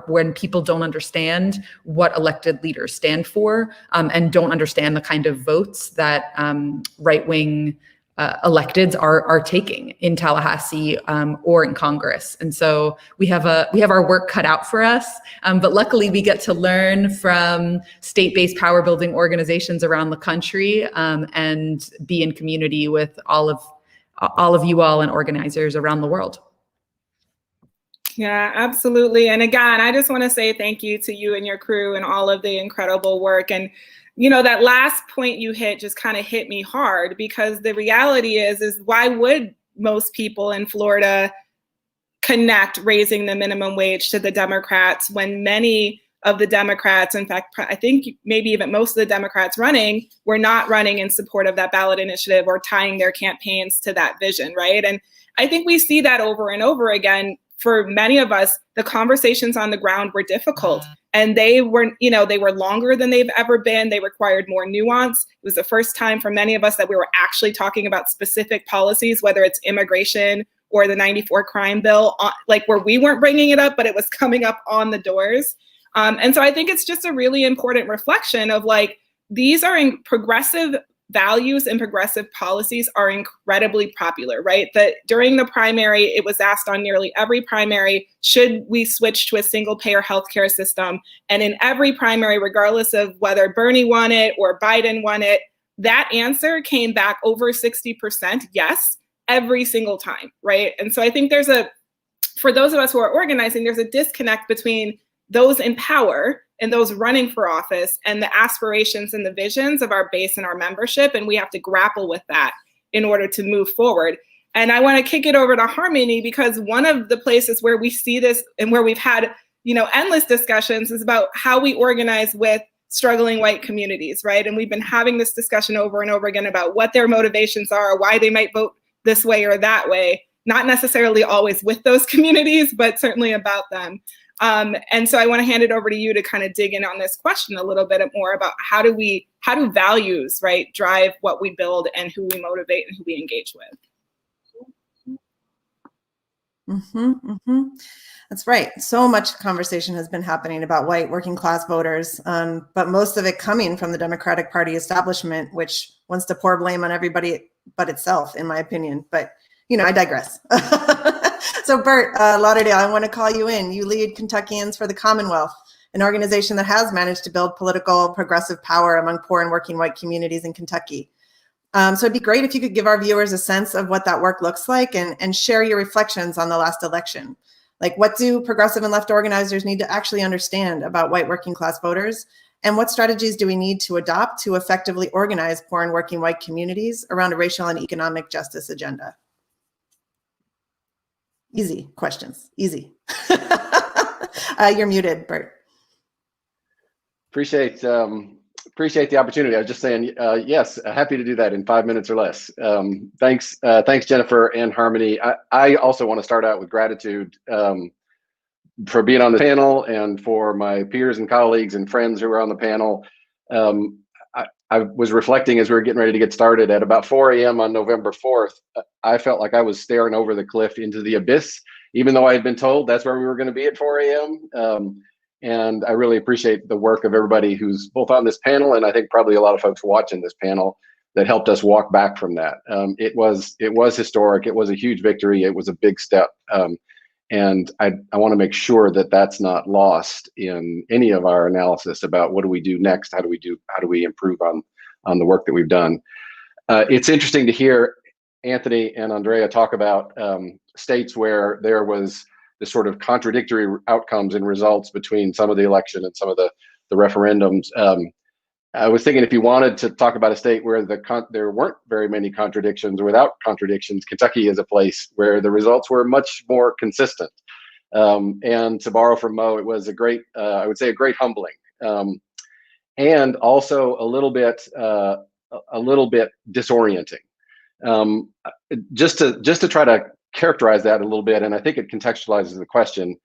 when people don't understand what elected leaders stand for and don't understand the kind of votes that right-wing electeds are taking in Tallahassee or in Congress. And so we have our work cut out for us. But luckily we get to learn from state-based power building organizations around the country and be in community with all of you all and organizers around the world. Yeah, absolutely. And again, I just want to say thank you to you and your crew and all of the incredible work. And you know, that last point you hit just kind of hit me hard, because the reality is why would most people in Florida connect raising the minimum wage to the Democrats when many of the Democrats, in fact, I think maybe even most of the Democrats running, were not running in support of that ballot initiative or tying their campaigns to that vision, right? And I think we see that over and over again. For many of us, the conversations on the ground were difficult, and they were longer than they've ever been. They required more nuance. It was the first time for many of us that we were actually talking about specific policies, whether it's immigration or the 94 crime bill, like where we weren't bringing it up, but it was coming up on the doors. And so I think it's just a really important reflection of like, these are progressive values and progressive policies are incredibly popular, right? That during the primary, it was asked on nearly every primary, should we switch to a single payer healthcare system? And in every primary, regardless of whether Bernie won it or Biden won it, that answer came back over 60% yes, every single time, right? And so I think for those of us who are organizing, there's a disconnect between those in power and those running for office and the aspirations and the visions of our base and our membership. And we have to grapple with that in order to move forward. And I want to kick it over to Harmony, because one of the places where we see this and where we've had, endless discussions is about how we organize with struggling white communities, right? And we've been having this discussion over and over again about what their motivations are, why they might vote this way or that way, not necessarily always with those communities, but certainly about them. And so I want to hand it over to you to kind of dig in on this question a little bit more about how do values, right, drive what we build and who we motivate and who we engage with. That's right. So much conversation has been happening about white working class voters, but most of it coming from the Democratic Party establishment, which wants to pour blame on everybody but itself, in my opinion. But, I digress. So Burt Lauderdale, I want to call you in. You lead Kentuckians for the Commonwealth, an organization that has managed to build political progressive power among poor and working white communities in Kentucky. So it'd be great if you could give our viewers a sense of what that work looks like and share your reflections on the last election. Like, what do progressive and left organizers need to actually understand about white working class voters? And what strategies do we need to adopt to effectively organize poor and working white communities around a racial and economic justice agenda? Easy questions, easy. You're muted, Burt. Appreciate the opportunity. I was just saying, yes, happy to do that in 5 minutes or less. Thanks, Jennifer and Harmony. I also want to start out with gratitude for being on the panel and for my peers and colleagues and friends who were on the panel. I was reflecting as we were getting ready to get started at about 4 a.m. on November 4th. I felt like I was staring over the cliff into the abyss, even though I had been told that's where we were going to be at 4 a.m. And I really appreciate the work of everybody who's both on this panel, and I think probably a lot of folks watching this panel that helped us walk back from that. It was historic. It was a huge victory. It was a big step. And I want to make sure that that's not lost in any of our analysis about what do we do next? How do we improve on the work that we've done. It's interesting to hear Anthony and Andrea talk about states where there was this sort of contradictory outcomes and results between some of the election and some of the referendums. I was thinking if you wanted to talk about a state where there weren't very many contradictions or without contradictions, Kentucky is a place where the results were much more consistent. And to borrow from Mo, it was a great, I would say, a great humbling, and also a little bit disorienting. Just to try to characterize that a little bit, and I think it contextualizes the question.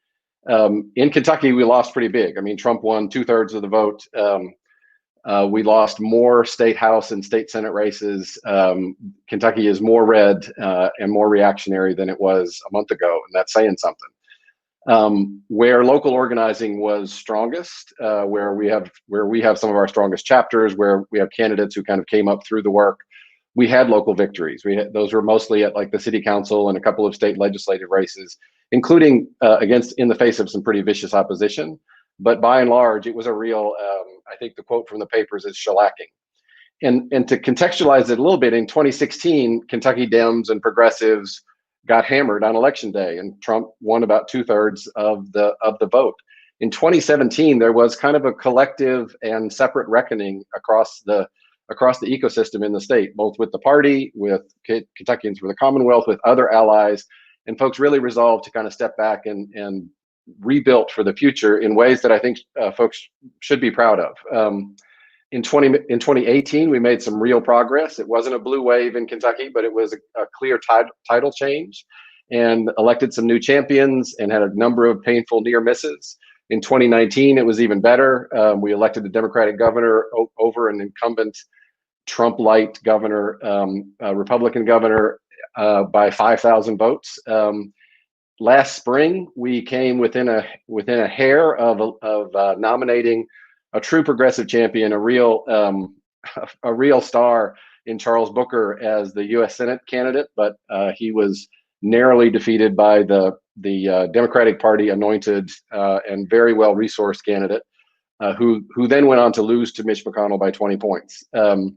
In Kentucky, we lost pretty big. I mean, Trump won 2/3 of the vote. We lost more state house and state senate races. Kentucky is more red and more reactionary than it was a month ago, and that's saying something. Where local organizing was strongest, where we have some of our strongest chapters, where we have candidates who kind of came up through the work, we had local victories. Those were mostly at like the city council and a couple of state legislative races, including in the face of some pretty vicious opposition. But by and large, it was a real, I think the quote from the papers is shellacking. And to contextualize it a little bit, in 2016, Kentucky Dems and progressives got hammered on election day, and Trump won about 2/3 of the vote. In 2017, there was kind of a collective and separate reckoning across the ecosystem in the state, both with the party, with Kentuckians for the Commonwealth, with other allies, and folks really resolved to kind of step back and rebuilt for the future in ways that I think folks should be proud of. In 2018, we made some real progress. It wasn't a blue wave in Kentucky, but it was a clear title change, and elected some new champions and had a number of painful near misses. In 2019, it was even better. We elected a Democratic governor over an incumbent Trump-light governor, Republican governor, by 5,000 votes. Last spring, we came within a hair of nominating a true progressive champion, a real star in Charles Booker as the U.S. Senate candidate, but he was narrowly defeated by the Democratic Party anointed and very well resourced candidate, who then went on to lose to Mitch McConnell by 20 points. And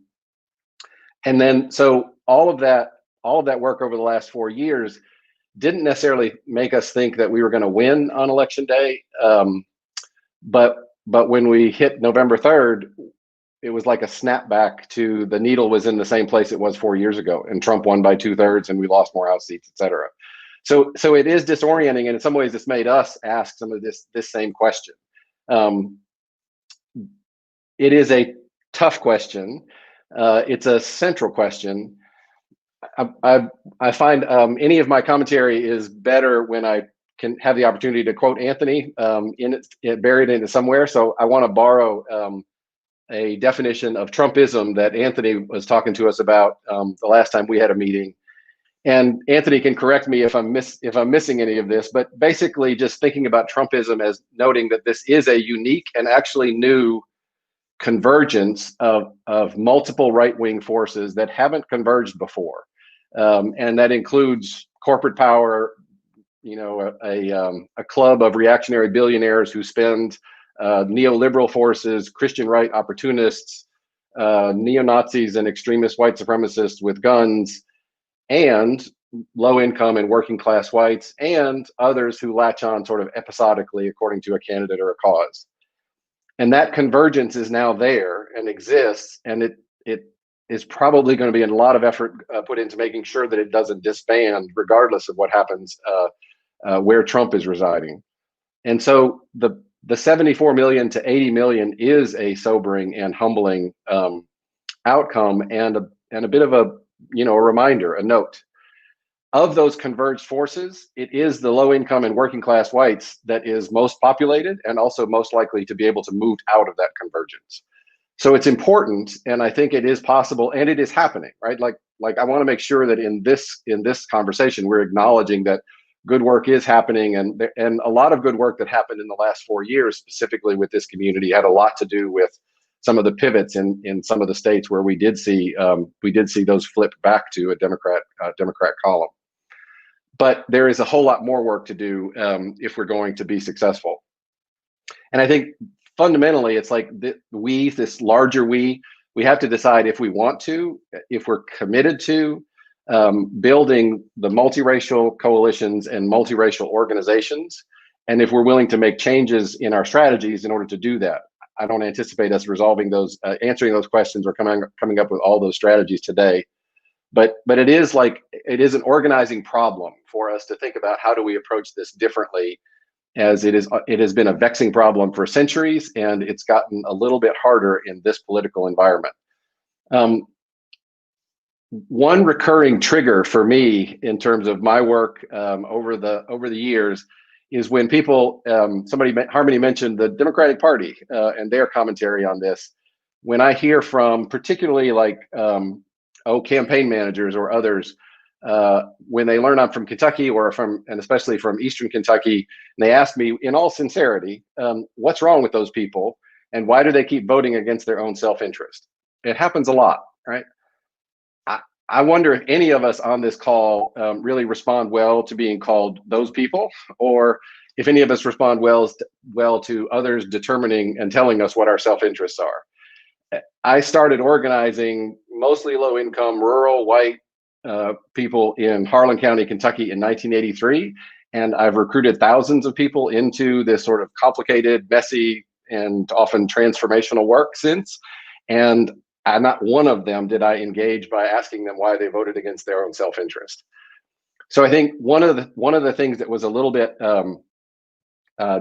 then so all of that work over the last 4 years didn't necessarily make us think that we were going to win on election day, but when we hit November 3rd, it was like a snapback to the needle was in the same place it was 4 years ago, and Trump won by 2/3, and we lost more House seats, et cetera. So it is disorienting, and in some ways, it's made us ask some of this same question. It is a tough question. It's a central question. I find any of my commentary is better when I can have the opportunity to quote Anthony buried into somewhere. So I want to borrow a definition of Trumpism that Anthony was talking to us about the last time we had a meeting. And Anthony can correct me if I'm missing any of this, but basically just thinking about Trumpism as noting that this is a unique and actually new convergence of multiple right-wing forces that haven't converged before. And that includes corporate power, a club of reactionary billionaires who spend, neoliberal forces, Christian right opportunists, neo-Nazis and extremist white supremacists with guns, and low income and working class whites, and others who latch on sort of episodically according to a candidate or a cause. And that convergence is now there and exists, and it is probably going to be a lot of effort put into making sure that it doesn't disband regardless of what happens where Trump is residing. And so the 74 million to 80 million is a sobering and humbling outcome, and a bit of a reminder, a note. Of those converged forces, it is the low income and working class whites that is most populated and also most likely to be able to move out of that convergence. So it's important, and I think it is possible, and it is happening, right? Like I want to make sure that in this conversation, we're acknowledging that good work is happening, and a lot of good work that happened in the last 4 years, specifically with this community, had a lot to do with some of the pivots in some of the states where we did see those flip back to a Democrat column. But there is a whole lot more work to do if we're going to be successful. And I think fundamentally, it's like this larger we, We have to decide if we want to, if we're committed to building the multiracial coalitions and multiracial organizations, and if we're willing to make changes in our strategies in order to do that. I don't anticipate us resolving those, answering those questions or coming up with all those strategies today. But it is an organizing problem for us to think about how do we approach this differently, as it has been a vexing problem for centuries, and it's gotten a little bit harder in this political environment. One recurring trigger for me in terms of my work over the years is when people, Harmony mentioned the Democratic Party and their commentary on this. When I hear from particularly campaign managers or others, when they learn I'm from Kentucky and especially from Eastern Kentucky, and they ask me in all sincerity, what's wrong with those people and why do they keep voting against their own self-interest? It happens a lot, right? I wonder if any of us on this call really respond well to being called those people, or if any of us respond well to others determining and telling us what our self-interests are. I started organizing mostly low-income, rural, white people in Harlan County, Kentucky in 1983, and I've recruited thousands of people into this sort of complicated, messy, and often transformational work since. And not one of them did I engage by asking them why they voted against their own self-interest. So I think one of the things that was a little bit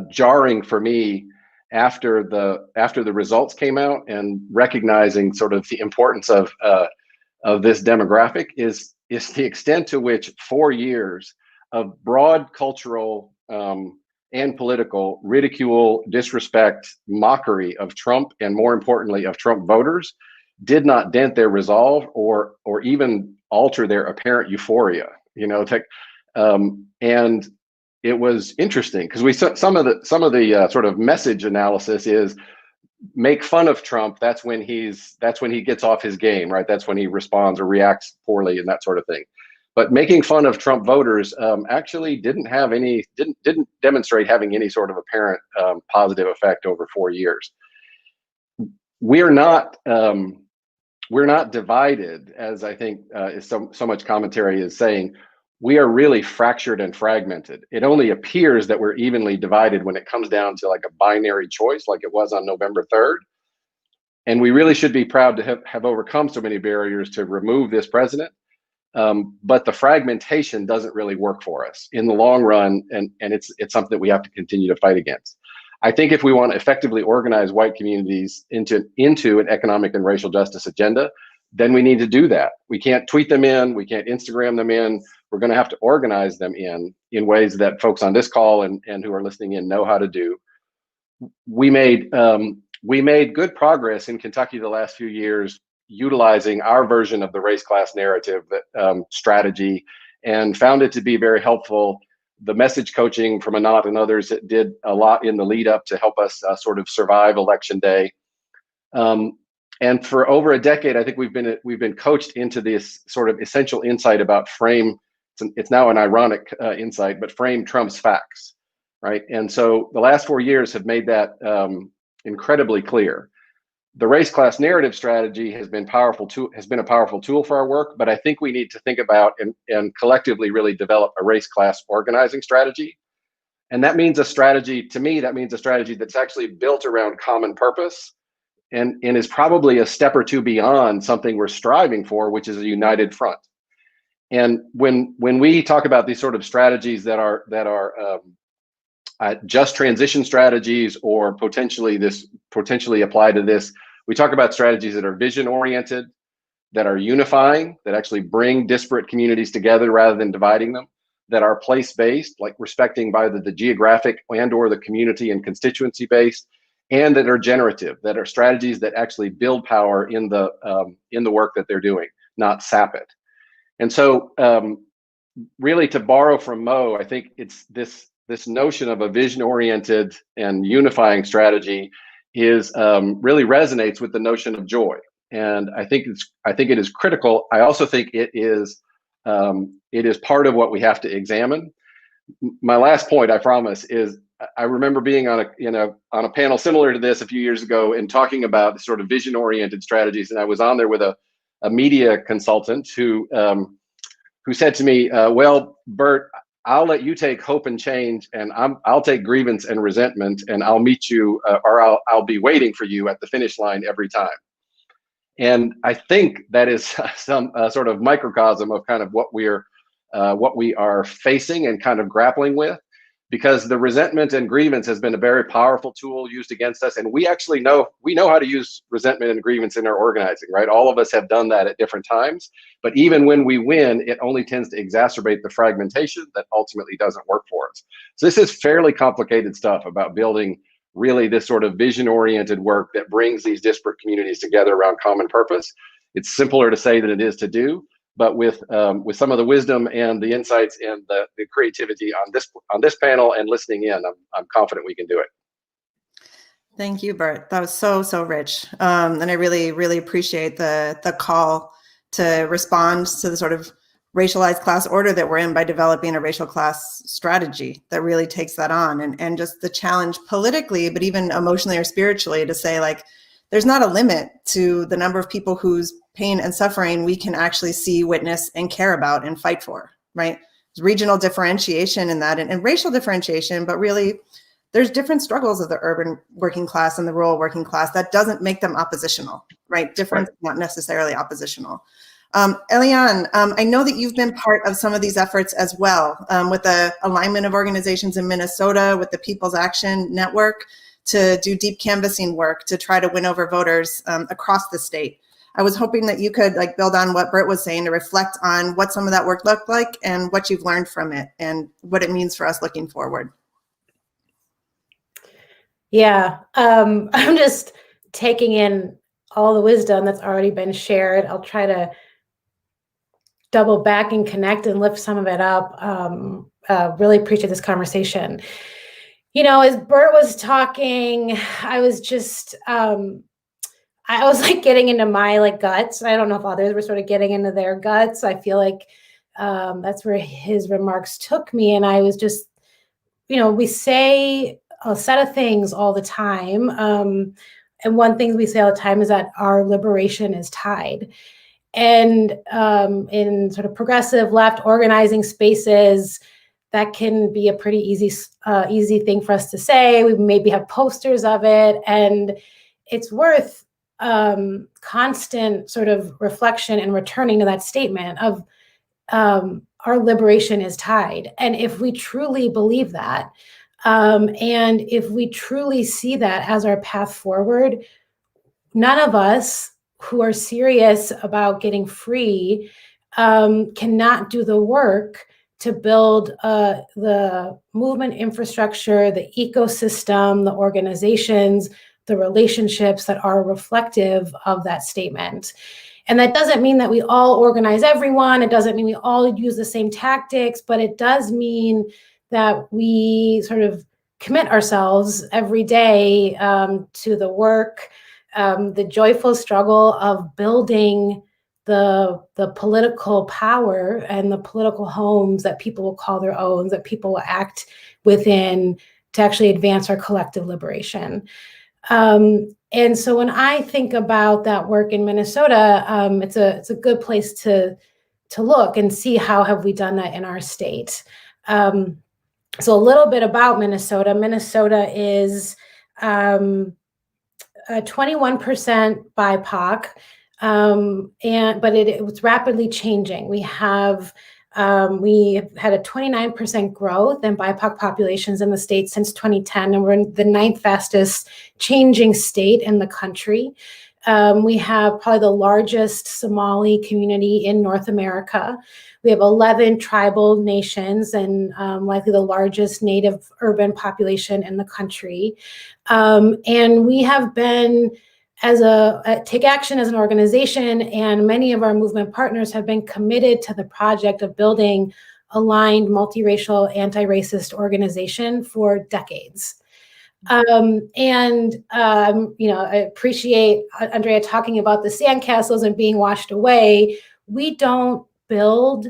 jarring for me after the results came out, and recognizing sort of the importance of this demographic, is the extent to which 4 years of broad cultural and political ridicule, disrespect, mockery of Trump, and more importantly of Trump voters, did not dent their resolve or even alter their apparent euphoria. And it was interesting because some of the sort of message analysis is make fun of Trump. That's when he gets off his game, right? That's when he responds or reacts poorly and that sort of thing. But making fun of Trump voters actually didn't demonstrate having any sort of apparent positive effect over 4 years. We're not divided, as I think is so much commentary is saying. We are really fractured and fragmented. It only appears that we're evenly divided when it comes down to like a binary choice, like it was on November 3rd. And we really should be proud to have overcome so many barriers to remove this president. But the fragmentation doesn't really work for us in the long run, and it's something that we have to continue to fight against. I think if we want to effectively organize white communities into an economic and racial justice agenda, then we need to do that. We can't tweet them in, we can't Instagram them in. We're going to have to organize them in ways that folks on this call and who are listening in know how to do. We made good progress in Kentucky the last few years, utilizing our version of the race class narrative strategy, and found it to be very helpful. The message coaching from Anat and others did a lot in the lead up to help us sort of survive Election Day. And for over a decade, I think we've been coached into this sort of essential insight about frame. It's now an ironic insight, but frame Trump's facts, right? And so the last 4 years have made that incredibly clear. The race class narrative strategy has been a powerful tool for our work, but I think we need to think about and collectively really develop a race class organizing strategy. And that means a strategy, to me, that's actually built around common purpose and is probably a step or two beyond something we're striving for, which is a united front. And when we talk about these sort of strategies that are just transition strategies or potentially apply to this, we talk about strategies that are vision oriented, that are unifying, that actually bring disparate communities together rather than dividing them, that are place based, like respecting by the geographic and or the community and constituency based, and that are generative, that are strategies that actually build power in the work that they're doing, not sap it. And so really, to borrow from Mo, I think it's this notion of a vision-oriented and unifying strategy really resonates with the notion of joy. And I think it is critical. I also think it is part of what we have to examine. My last point, I promise, is I remember being on a panel similar to this a few years ago and talking about sort of vision-oriented strategies. And I was on there with a media consultant who said to me, well, Burt, I'll let you take hope and change, and I'll take grievance and resentment, and I'll meet you, or I'll be waiting for you at the finish line every time. And I think that is some sort of microcosm of kind of what we are facing and kind of grappling with, because the resentment and grievance has been a very powerful tool used against us. And we actually know how to use resentment and grievance in our organizing, right? All of us have done that at different times. But even when we win, it only tends to exacerbate the fragmentation that ultimately doesn't work for us. So this is fairly complicated stuff about building really this sort of vision-oriented work that brings these disparate communities together around common purpose. It's simpler to say than it is to do. But with some of the wisdom and the insights and the creativity on this panel and listening in, I'm confident we can do it. Thank you, Burt. That was so rich, and I really appreciate the call to respond to the sort of racialized class order that we're in by developing a racial class strategy that really takes that on, and just the challenge politically, but even emotionally or spiritually, to say, like, there's not a limit to the number of people whose pain and suffering we can actually see, witness, and care about and fight for, right? There's regional differentiation in that, and racial differentiation, but really there's different struggles of the urban working class and the rural working class. That doesn't make them oppositional, right? Different, not necessarily oppositional. Elianne, I know that you've been part of some of these efforts as well, with the alignment of organizations in Minnesota, with the People's Action Network, to do deep canvassing work to try to win over voters across the state. I was hoping that you could build on what Burt was saying to reflect on what some of that work looked like and what you've learned from it and what it means for us looking forward. Yeah, I'm just taking in all the wisdom that's already been shared. I'll try to double back and connect and lift some of it up. Really appreciate this conversation. You know, as Burt was talking, I was just, I was getting into my guts. I don't know if others were sort of getting into their guts. I feel like that's where his remarks took me. And I was just, we say a set of things all the time. And one thing we say all the time is that our liberation is tied. And in sort of progressive left organizing spaces, that can be a pretty easy thing for us to say. We maybe have posters of it, and it's worth constant sort of reflection and returning to that statement of our liberation is tied. And if we truly believe that, and if we truly see that as our path forward, none of us who are serious about getting free cannot do the work to build the movement infrastructure, the ecosystem, the organizations, the relationships that are reflective of that statement. And that doesn't mean that we all organize everyone. It doesn't mean we all use the same tactics, but it does mean that we sort of commit ourselves every day to the work, the joyful struggle of building the political power and the political homes that people will call their own, that people will act within to actually advance our collective liberation. And so when I think about that work in Minnesota, it's a good place to look and see how have we done that in our state. So a little bit about Minnesota. Minnesota is 21% BIPOC. But it was rapidly changing. We have had a 29% growth in BIPOC populations in the state since 2010, and we're in the 9th fastest changing state in the country. We have probably the largest Somali community in North America. We have 11 tribal nations and likely the largest native urban population in the country. And we have been Take Action as an organization, and many of our movement partners have been committed to the project of building aligned multiracial anti-racist organization for decades. I appreciate Andrea talking about the sandcastles and being washed away. We don't build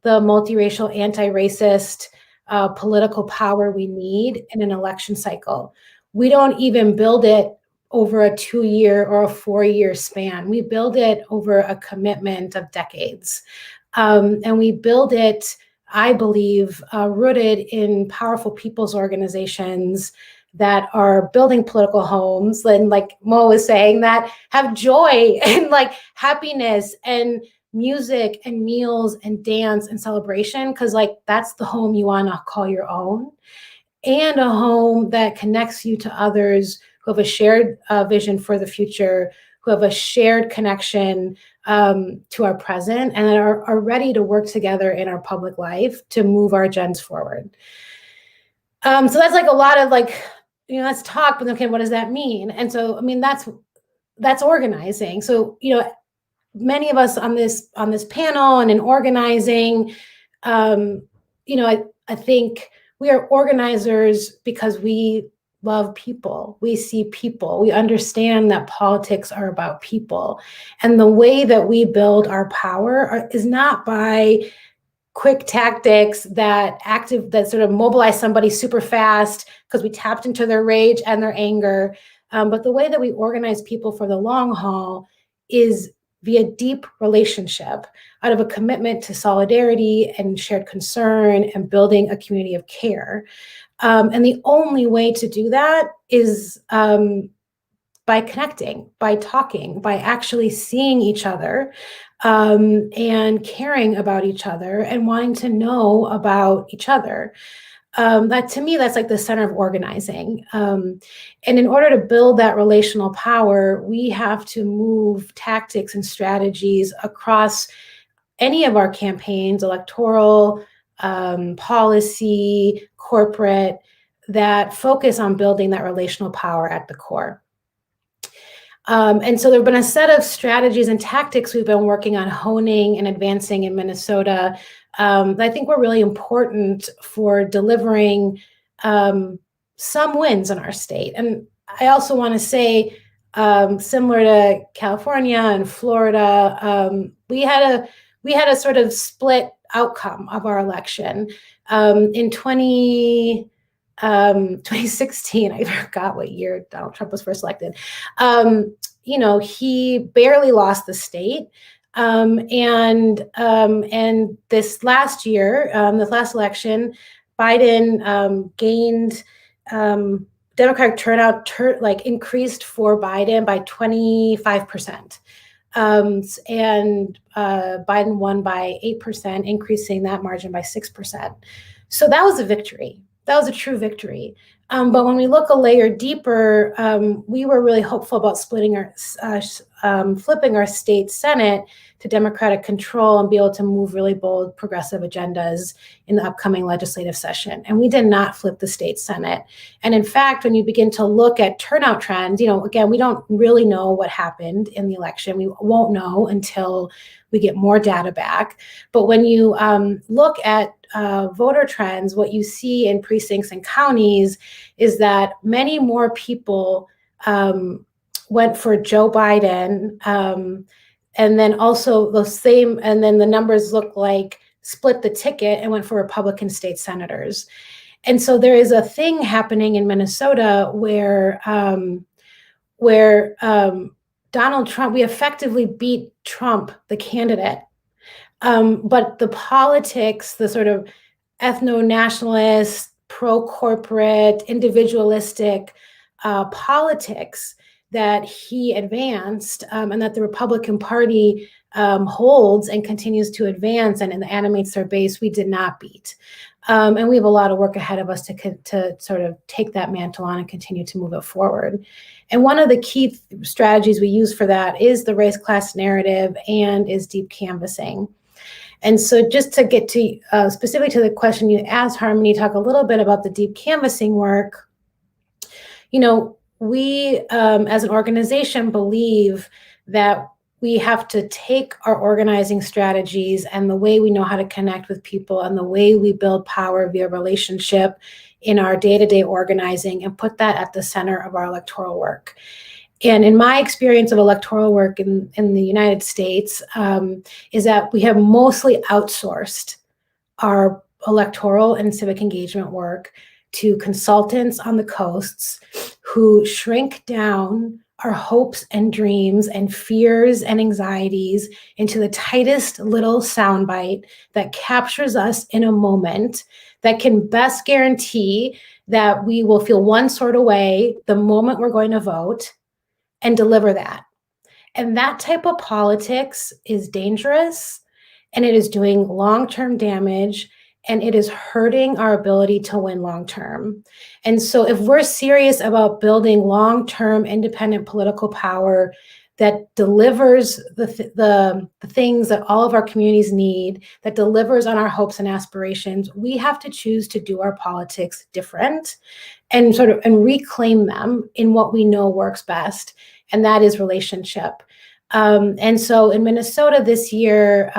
the multiracial anti-racist political power we need in an election cycle. We don't even build it over a 2-year or a 4-year span. We build it over a commitment of decades. And we build it, I believe, rooted in powerful people's organizations that are building political homes, and like Mo was saying, that have joy and like happiness and music and meals and dance and celebration, because like that's the home you want to call your own, and a home that connects you to others who have a shared vision for the future, who have a shared connection to our present, and that are ready to work together in our public life to move our agendas forward. So that's like a lot of like, let's talk, but okay, what does that mean? And so, I mean, that's organizing. So, many of us on this panel and in organizing, I think we are organizers because we love people. We see people. We understand that politics are about people. And the way that we build our power is not by quick tactics that sort of mobilize somebody super fast because we tapped into their rage and their anger. But the way that we organize people for the long haul is via deep relationship, out of a commitment to solidarity and shared concern and building a community of care. And the only way to do that is by connecting, by talking, by actually seeing each other and caring about each other and wanting to know about each other. That to me, that's like the center of organizing. And in order to build that relational power, we have to move tactics and strategies across any of our campaigns, electoral, policy, corporate, that focus on building that relational power at the core. And so there have been a set of strategies and tactics we've been working on honing and advancing in Minnesota that I think were really important for delivering some wins in our state. And I also want to say, similar to California and Florida, we had a sort of split outcome of our election. In 2016, I forgot what year Donald Trump was first elected. He barely lost the state. And this last year, this last election, Biden gained Democratic turnout increased for Biden by 25%. And Biden won by 8%, increasing that margin by 6%. So that was a victory. That was a true victory. But when we look a layer deeper, we were really hopeful about flipping our state Senate to Democratic control and be able to move really bold progressive agendas in the upcoming legislative session. And we did not flip the state Senate. And in fact, when you begin to look at turnout trends, again, we don't really know what happened in the election. We won't know until we get more data back. But when you look at voter trends, what you see in precincts and counties is that many more people went for Joe Biden, and then also and then the numbers look like split the ticket and went for Republican state senators. And so there is a thing happening in Minnesota where Donald Trump, we effectively beat Trump, the candidate. But the politics, the sort of ethno-nationalist, pro-corporate, individualistic politics that he advanced and that the Republican Party holds and continues to advance and animates their base, we did not beat. And we have a lot of work ahead of us to sort of take that mantle on and continue to move it forward. And one of the key strategies we use for that is the race-class narrative and is deep canvassing. And so just to get to specifically to the question you asked, Harmony, talk a little bit about the deep canvassing work. We as an organization believe that we have to take our organizing strategies and the way we know how to connect with people and the way we build power via relationship in our day-to-day organizing and put that at the center of our electoral work. And in my experience of electoral work in the United States, is that we have mostly outsourced our electoral and civic engagement work to consultants on the coasts who shrink down our hopes and dreams and fears and anxieties into the tightest little soundbite that captures us in a moment, that can best guarantee that we will feel one sort of way the moment we're going to vote, and deliver that. And that type of politics is dangerous, and it is doing long-term damage, and it is hurting our ability to win long-term. And so if we're serious about building long-term independent political power that delivers the things that all of our communities need, that delivers on our hopes and aspirations, we have to choose to do our politics different and reclaim them in what we know works best, and that is relationship. And so in Minnesota this year,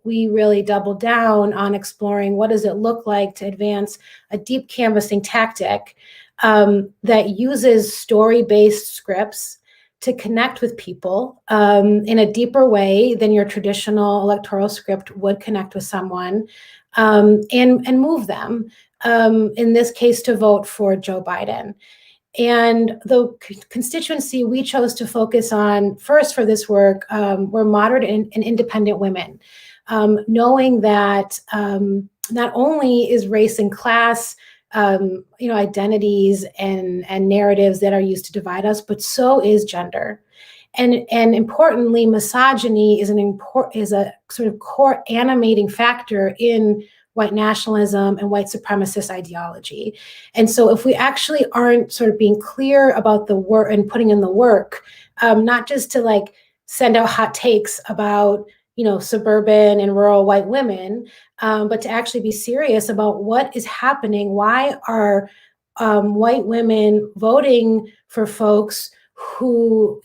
we really doubled down on exploring what does it look like to advance a deep canvassing tactic that uses story-based scripts to connect with people in a deeper way than your traditional electoral script would connect with someone, and move them, in this case, to vote for Joe Biden. And the constituency we chose to focus on first for this work were moderate and independent women, knowing that not only is race and class identities and narratives that are used to divide us, but so is gender. And importantly, misogyny is a sort of core animating factor in white nationalism and white supremacist ideology. And so if we actually aren't sort of being clear about the work and putting in the work, not just to like send out hot takes about, suburban and rural white women, but to actually be serious about what is happening. Why are white women voting for folks who,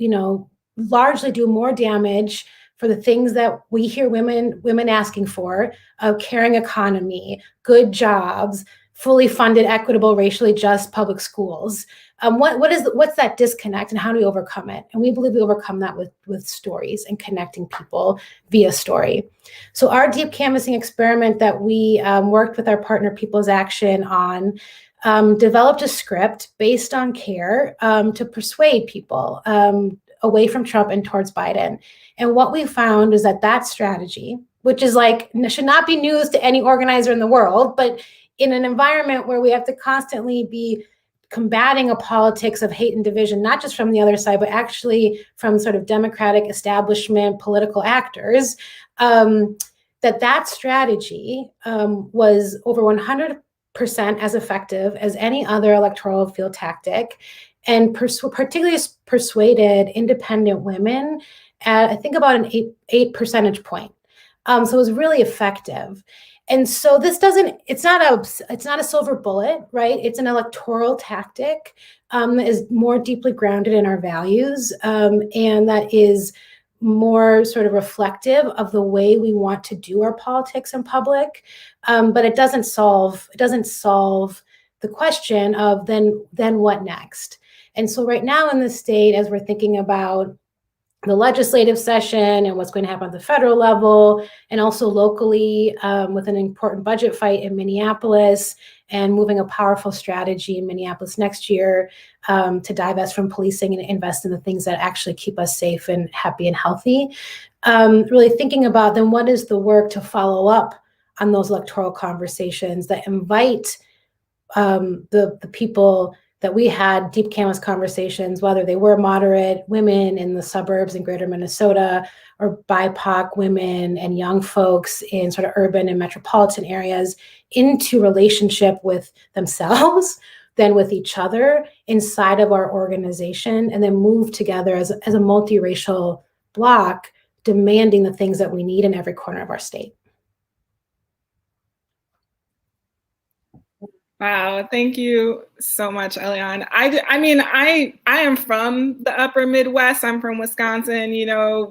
largely do more damage for the things that we hear women asking for: a caring economy, good jobs, fully funded, equitable, racially just public schools? What's that disconnect, and how do we overcome it? And we believe we overcome that with stories and connecting people via story. So our deep canvassing experiment that we worked with our partner People's Action on developed a script based on care to persuade people away from Trump and towards Biden. And what we found is that strategy, which is should not be news to any organizer in the world, but in an environment where we have to constantly be combating a politics of hate and division, not just from the other side, but actually from sort of Democratic establishment political actors, that strategy was over 100% as effective as any other electoral field tactic, and particularly persuaded independent women at, I think, about an 8 percentage point. So it was really effective. And so it's not a silver bullet, right? It's an electoral tactic that is more deeply grounded in our values, and that is more sort of reflective of the way we want to do our politics in public. But it doesn't solve the question of then what next? And so right now in the state, as we're thinking about the legislative session and what's going to happen at the federal level, and also locally with an important budget fight in Minneapolis, and moving a powerful strategy in Minneapolis next year to divest from policing and invest in the things that actually keep us safe and happy and healthy. Really thinking about then what is the work to follow up on those electoral conversations that invite the people that we had deep canvas conversations, whether they were moderate women in the suburbs in greater Minnesota, or BIPOC women and young folks in sort of urban and metropolitan areas, into relationship with themselves, then with each other inside of our organization, and then move together as a multiracial bloc, demanding the things that we need in every corner of our state. Wow, thank you so much, Elianne. I am from the upper Midwest. I'm from Wisconsin.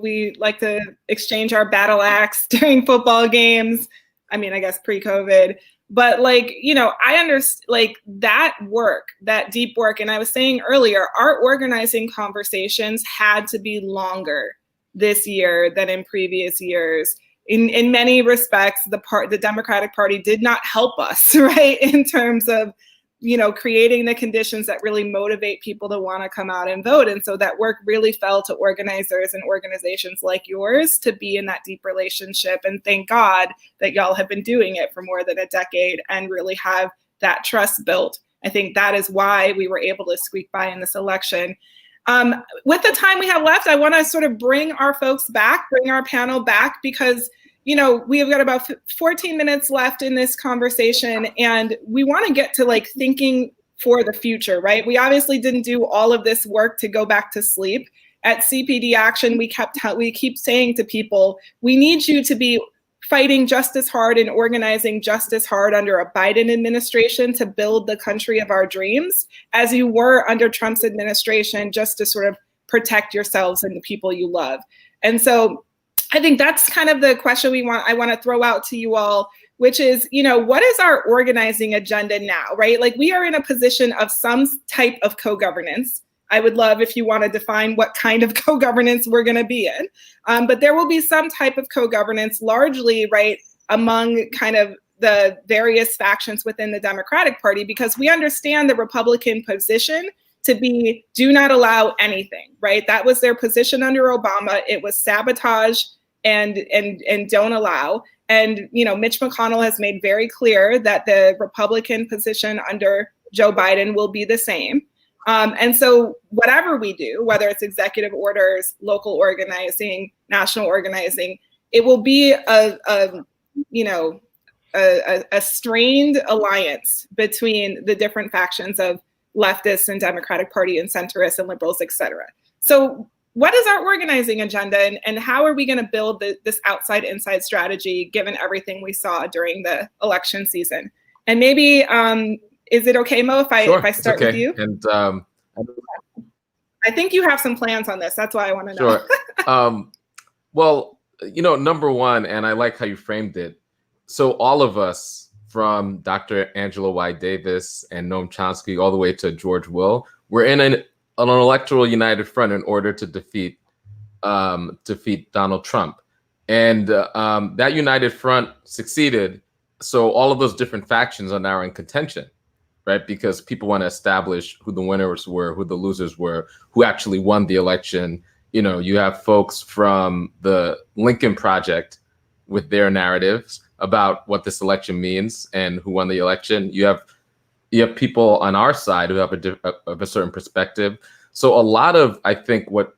We like to exchange our battle axe during football games. I guess pre-COVID. But I understand that work, that deep work. And I was saying earlier, our organizing conversations had to be longer this year than in previous years. in many respects, the Democratic Party did not help us, right, in terms of, you know, creating the conditions that really motivate people to want to come out and vote. And so that work really fell to organizers and organizations like yours to be in that deep relationship. And thank God that y'all have been doing it for more than a decade and really have that trust built. I think that is why we were able to squeak by in this election. With the time we have left, I want to sort of bring our folks back, bring our panel back, because, you know, we have got about 14 minutes left in this conversation, and we want to get to like thinking for the future, right? We obviously didn't do all of this work to go back to sleep. At CPD Action, we keep saying to people, we need you to be fighting just as hard and organizing just as hard under a Biden administration to build the country of our dreams as you were under Trump's administration, just to sort of protect yourselves and the people you love. And so I think that's kind of the question I want to throw out to you all, which is, you know, what is our organizing agenda now, right? Like, we are in a position of some type of co-governance. I would love if you want to define what kind of co-governance we're going to be in. But there will be some type of co-governance, largely, right, among kind of the various factions within the Democratic Party, because we understand the Republican position to be do not allow anything, right? That was their position under Obama. It was sabotage and don't allow. And, you know, Mitch McConnell has made very clear that the Republican position under Joe Biden will be the same. And so whatever we do, whether it's executive orders, local organizing, national organizing, it will be a strained alliance between the different factions of leftists and Democratic Party and centrists and liberals, et cetera. So what is our organizing agenda, and how are we going to build this outside-inside strategy given everything we saw during the election season? And maybe is it okay, Mo, if I start with you? And I think you have some plans on this. That's why I want to know. Sure. Well, you know, number one, and I like how you framed it. So all of us, from Dr. Angela Y. Davis and Noam Chomsky all the way to George Will, we're in an electoral united front in order to defeat Donald Trump. And that united front succeeded. So all of those different factions are now in contention, right? Because people want to establish who the winners were, who the losers were, who actually won the election. You know, you have folks from the Lincoln Project with their narratives about what this election means and who won the election. You have people on our side who have a certain perspective. So a lot of, I think, what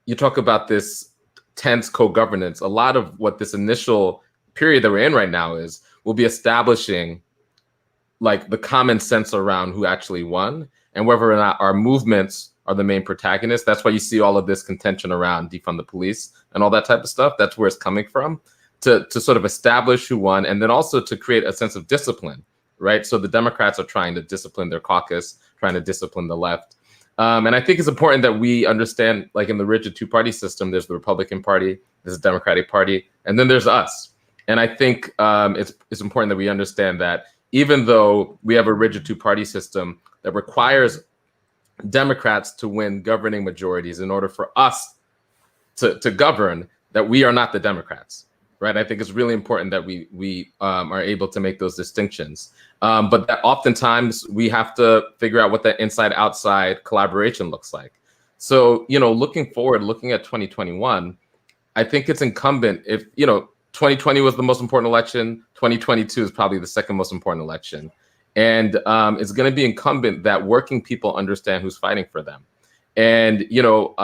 you talk about, this tense co-governance, a lot of what this initial period that we're in right now will be establishing like the common sense around who actually won and whether or not our movements are the main protagonists. That's why you see all of this contention around defund the police and all that type of stuff. That's where it's coming from, to sort of establish who won, and then also to create a sense of discipline, right? So the Democrats are trying to discipline their caucus, trying to discipline the left. And I think it's important that we understand, like in the rigid two-party system, there's the Republican Party, there's the Democratic Party, and then there's us. And I think it's important that we understand that even though we have a rigid two-party system that requires Democrats to win governing majorities in order for us to govern, that we are not the Democrats, right? I think it's really important that we are able to make those distinctions. But that oftentimes we have to figure out what that inside-outside collaboration looks like. So, you know, looking forward, looking at 2021, I think it's incumbent, if, you know, 2020 was the most important election, 2022 is probably the second most important election. And it's going to be incumbent that working people understand who's fighting for them. And, you know,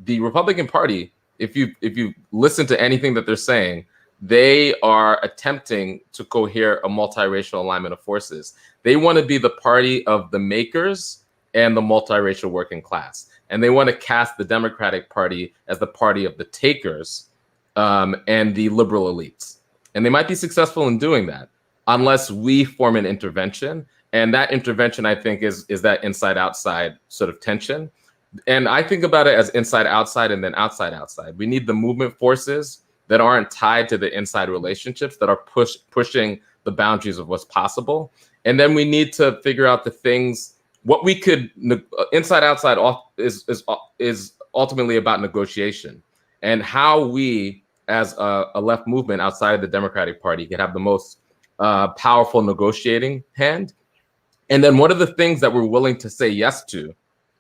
the Republican Party, if you listen to anything that they're saying, they are attempting to cohere a multiracial alignment of forces. They want to be the party of the makers and the multiracial working class. And they want to cast the Democratic Party as the party of the takers and the liberal elites. And they might be successful in doing that unless we form an intervention. And that intervention, I think, is that inside-outside sort of tension. And I think about it as inside-outside and then outside-outside. We need the movement forces that aren't tied to the inside relationships, that are pushing the boundaries of what's possible. And then we need to figure out the things, what we could, inside-outside is ultimately about negotiation, and how we as a left movement outside of the Democratic Party, can have the most powerful negotiating hand. And then what are the things that we're willing to say yes to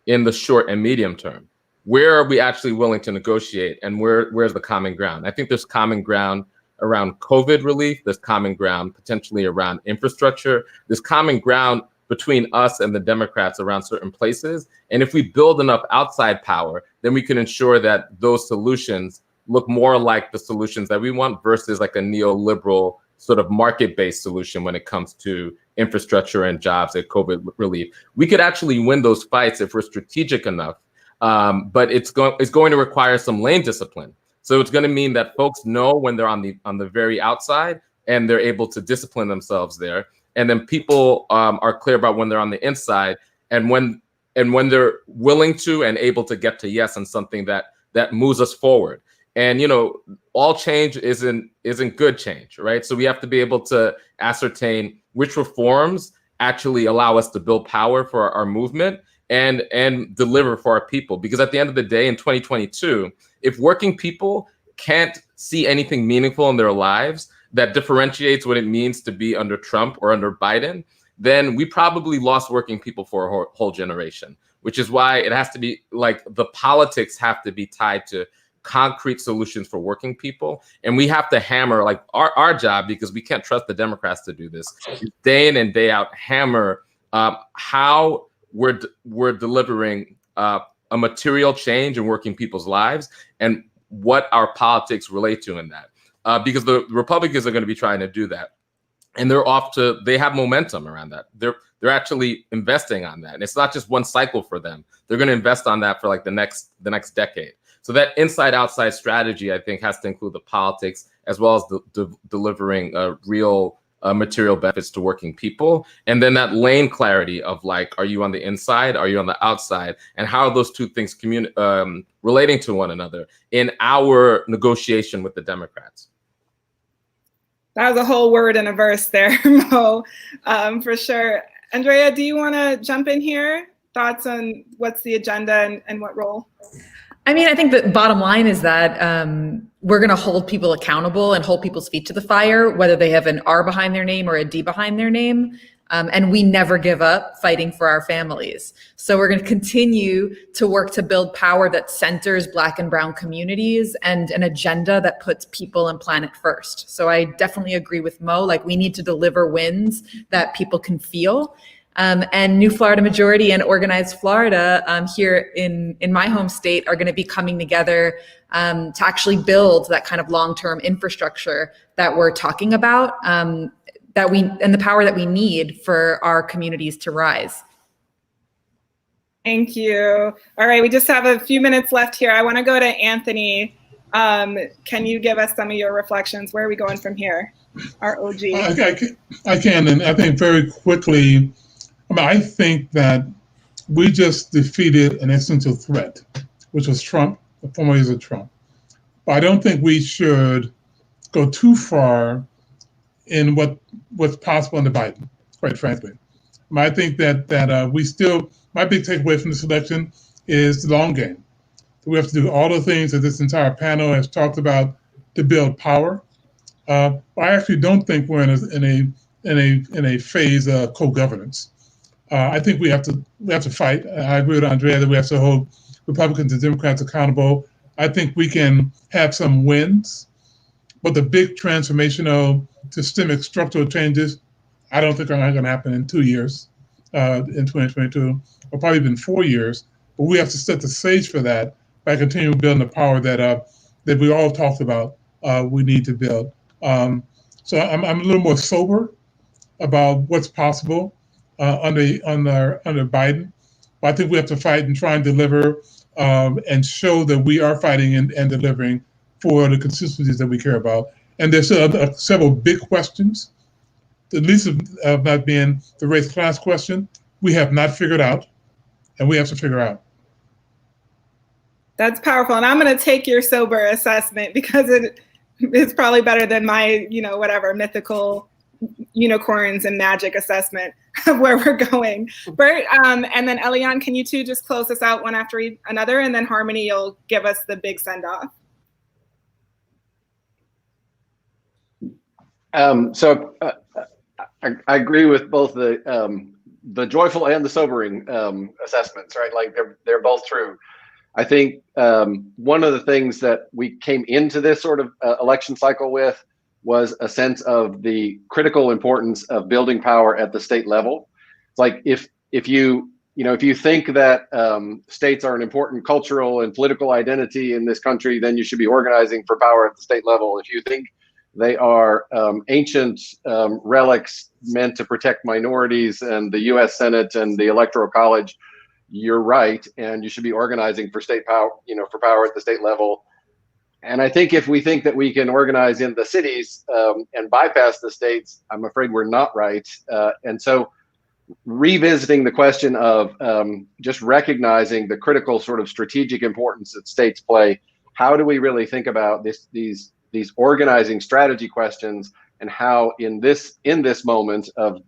in the short and medium term? Where are we actually willing to negotiate, and where's the common ground? I think there's common ground around COVID relief. There's common ground potentially around infrastructure. There's common ground between us and the Democrats around certain places. And if we build enough outside power, then we can ensure that those solutions look more like the solutions that we want versus like a neoliberal sort of market-based solution when it comes to infrastructure and jobs and COVID relief. We could actually win those fights if we're strategic enough, but it's going to require some lane discipline. So it's going to mean that folks know when they're on the very outside and they're able to discipline themselves there. And then people are clear about when they're on the inside and when they're willing to and able to get to yes on something that moves us forward. And, you know, all change isn't good change, right? So we have to be able to ascertain which reforms actually allow us to build power for our movement and deliver for our people. Because at the end of the day, in 2022, if working people can't see anything meaningful in their lives that differentiates what it means to be under Trump or under Biden, then we probably lost working people for a whole generation, which is why it has to be like the politics have to be tied to concrete solutions for working people. And we have to hammer like our job, because we can't trust the Democrats to do this, day in and day out, hammer how we're delivering a material change in working people's lives and what our politics relate to in that. Because the Republicans are going to be trying to do that. And they have momentum around that. They're actually investing on that. And it's not just one cycle for them. They're going to invest on that for like the next decade. So that inside-outside strategy, I think, has to include the politics as well as delivering real material benefits to working people. And then that lane clarity of like, are you on the inside? Are you on the outside? And how are those two things relating to one another in our negotiation with the Democrats? That was a whole word and a verse there, Mo, for sure. Andrea, do you want to jump in here? Thoughts on what's the agenda and what role? I mean, I think the bottom line is that we're going to hold people accountable and hold people's feet to the fire, whether they have an R behind their name or a D behind their name. And we never give up fighting for our families. So we're going to continue to work to build power that centers Black and Brown communities and an agenda that puts people and planet first. So I definitely agree with Mo, like we need to deliver wins that people can feel. And New Florida Majority and Organized Florida here in my home state are going to be coming together to actually build that kind of long-term infrastructure that we're talking about, and the power that we need for our communities to rise. Thank you. All right, we just have a few minutes left here. I want to go to Anthony. Can you give us some of your reflections? Where are we going from here? Our OG. I can, and I think very quickly, I think that we just defeated an existential threat, which was Trump, the former user Trump. But I don't think we should go too far in what's possible under Biden, quite frankly. I think that we still, my big takeaway from this election is the long game. We have to do all the things that this entire panel has talked about to build power. I actually don't think we're in a phase of co-governance. I think we have to fight. I agree with Andrea that we have to hold Republicans and Democrats accountable. I think we can have some wins, but the big transformational systemic structural changes, I don't think are not going to happen in 2 years, in 2022, or probably even 4 years. But we have to set the stage for that by continuing building the power that we all talked about we need to build. So I'm a little more sober about what's possible under Biden. But I think we have to fight and try and deliver and show that we are fighting and delivering for the constituencies that we care about. And there's several big questions, the least of not being the race class question, we have not figured out, and we have to figure out. That's powerful. And I'm going to take your sober assessment because it's probably better than my, whatever, mythical unicorns and magic assessment of where we're going. Burt, and then Elianne, can you two just close us out one after another? And then Harmony, you'll give us the big send off. I agree with both the joyful and the sobering assessments, right? Like they're both true. I think one of the things that we came into this sort of election cycle with was a sense of the critical importance of building power at the state level. It's like if you think that states are an important cultural and political identity in this country, then you should be organizing for power at the state level. If you think they are ancient relics meant to protect minorities and the U.S. Senate and the Electoral College, you're right, and you should be organizing for state power, for power at the state level. And I think if we think that we can organize in the cities and bypass the states, I'm afraid we're not right. And so revisiting the question of just recognizing the critical sort of strategic importance that states play, how do we really think about these organizing strategy questions, and how in this moment of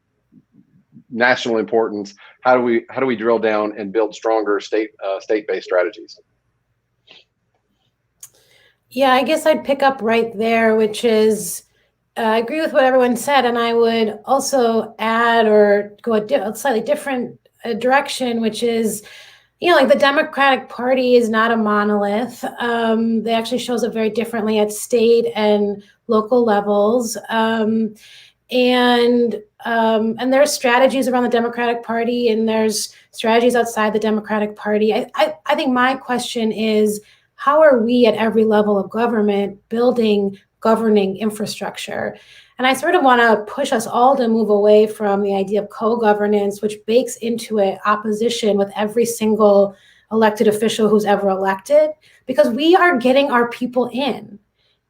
national importance, how do we drill down and build stronger state-based strategies? Yeah, I guess I'd pick up right there, which is I agree with what everyone said, and I would also add or go a slightly different direction, which is, like the Democratic Party is not a monolith. They actually shows up very differently at state and local levels. And there's strategies around the Democratic Party, and there's strategies outside the Democratic Party. I think my question is, how are we at every level of government building governing infrastructure? And I sort of want to push us all to move away from the idea of co-governance, which bakes into it opposition with every single elected official who's ever elected, because we are getting our people in.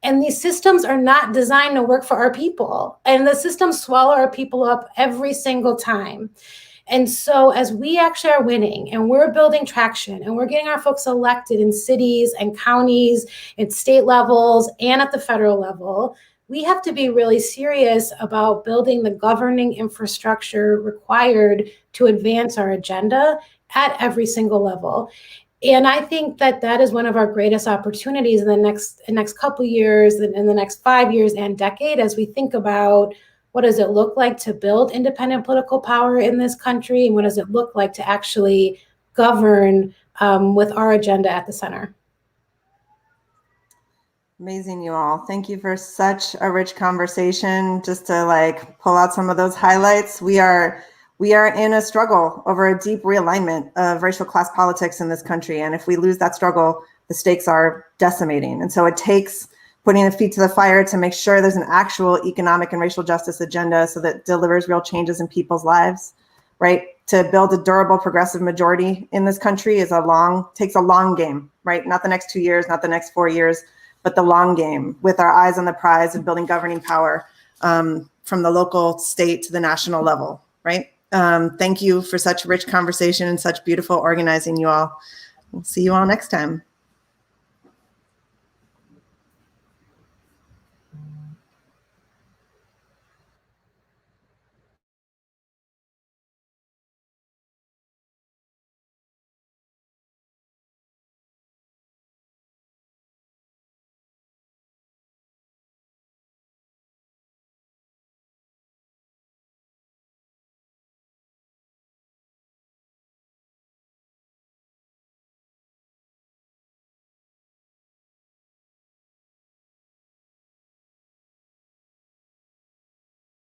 And these systems are not designed to work for our people. And the systems swallow our people up every single time. And so as we actually are winning and we're building traction and we're getting our folks elected in cities and counties and state levels and at the federal level, we have to be really serious about building the governing infrastructure required to advance our agenda at every single level. And I think that is one of our greatest opportunities in the next couple years, in the next 5 years and decade, as we think about what does it look like to build independent political power in this country, and what does it look like to actually govern with our agenda at the center. Amazing, you all. Thank you for such a rich conversation. Just to pull out some of those highlights, we are in a struggle over a deep realignment of racial class politics in this country. And if we lose that struggle, the stakes are decimating. And so it takes putting the feet to the fire to make sure there's an actual economic and racial justice agenda so that delivers real changes in people's lives, right? To build a durable progressive majority in this country takes a long game, right? Not the next 2 years, not the next 4 years, but the long game, with our eyes on the prize of building governing power from the local, state to the national level, right? Thank you for such rich conversation and such beautiful organizing, you all. We'll see you all next time.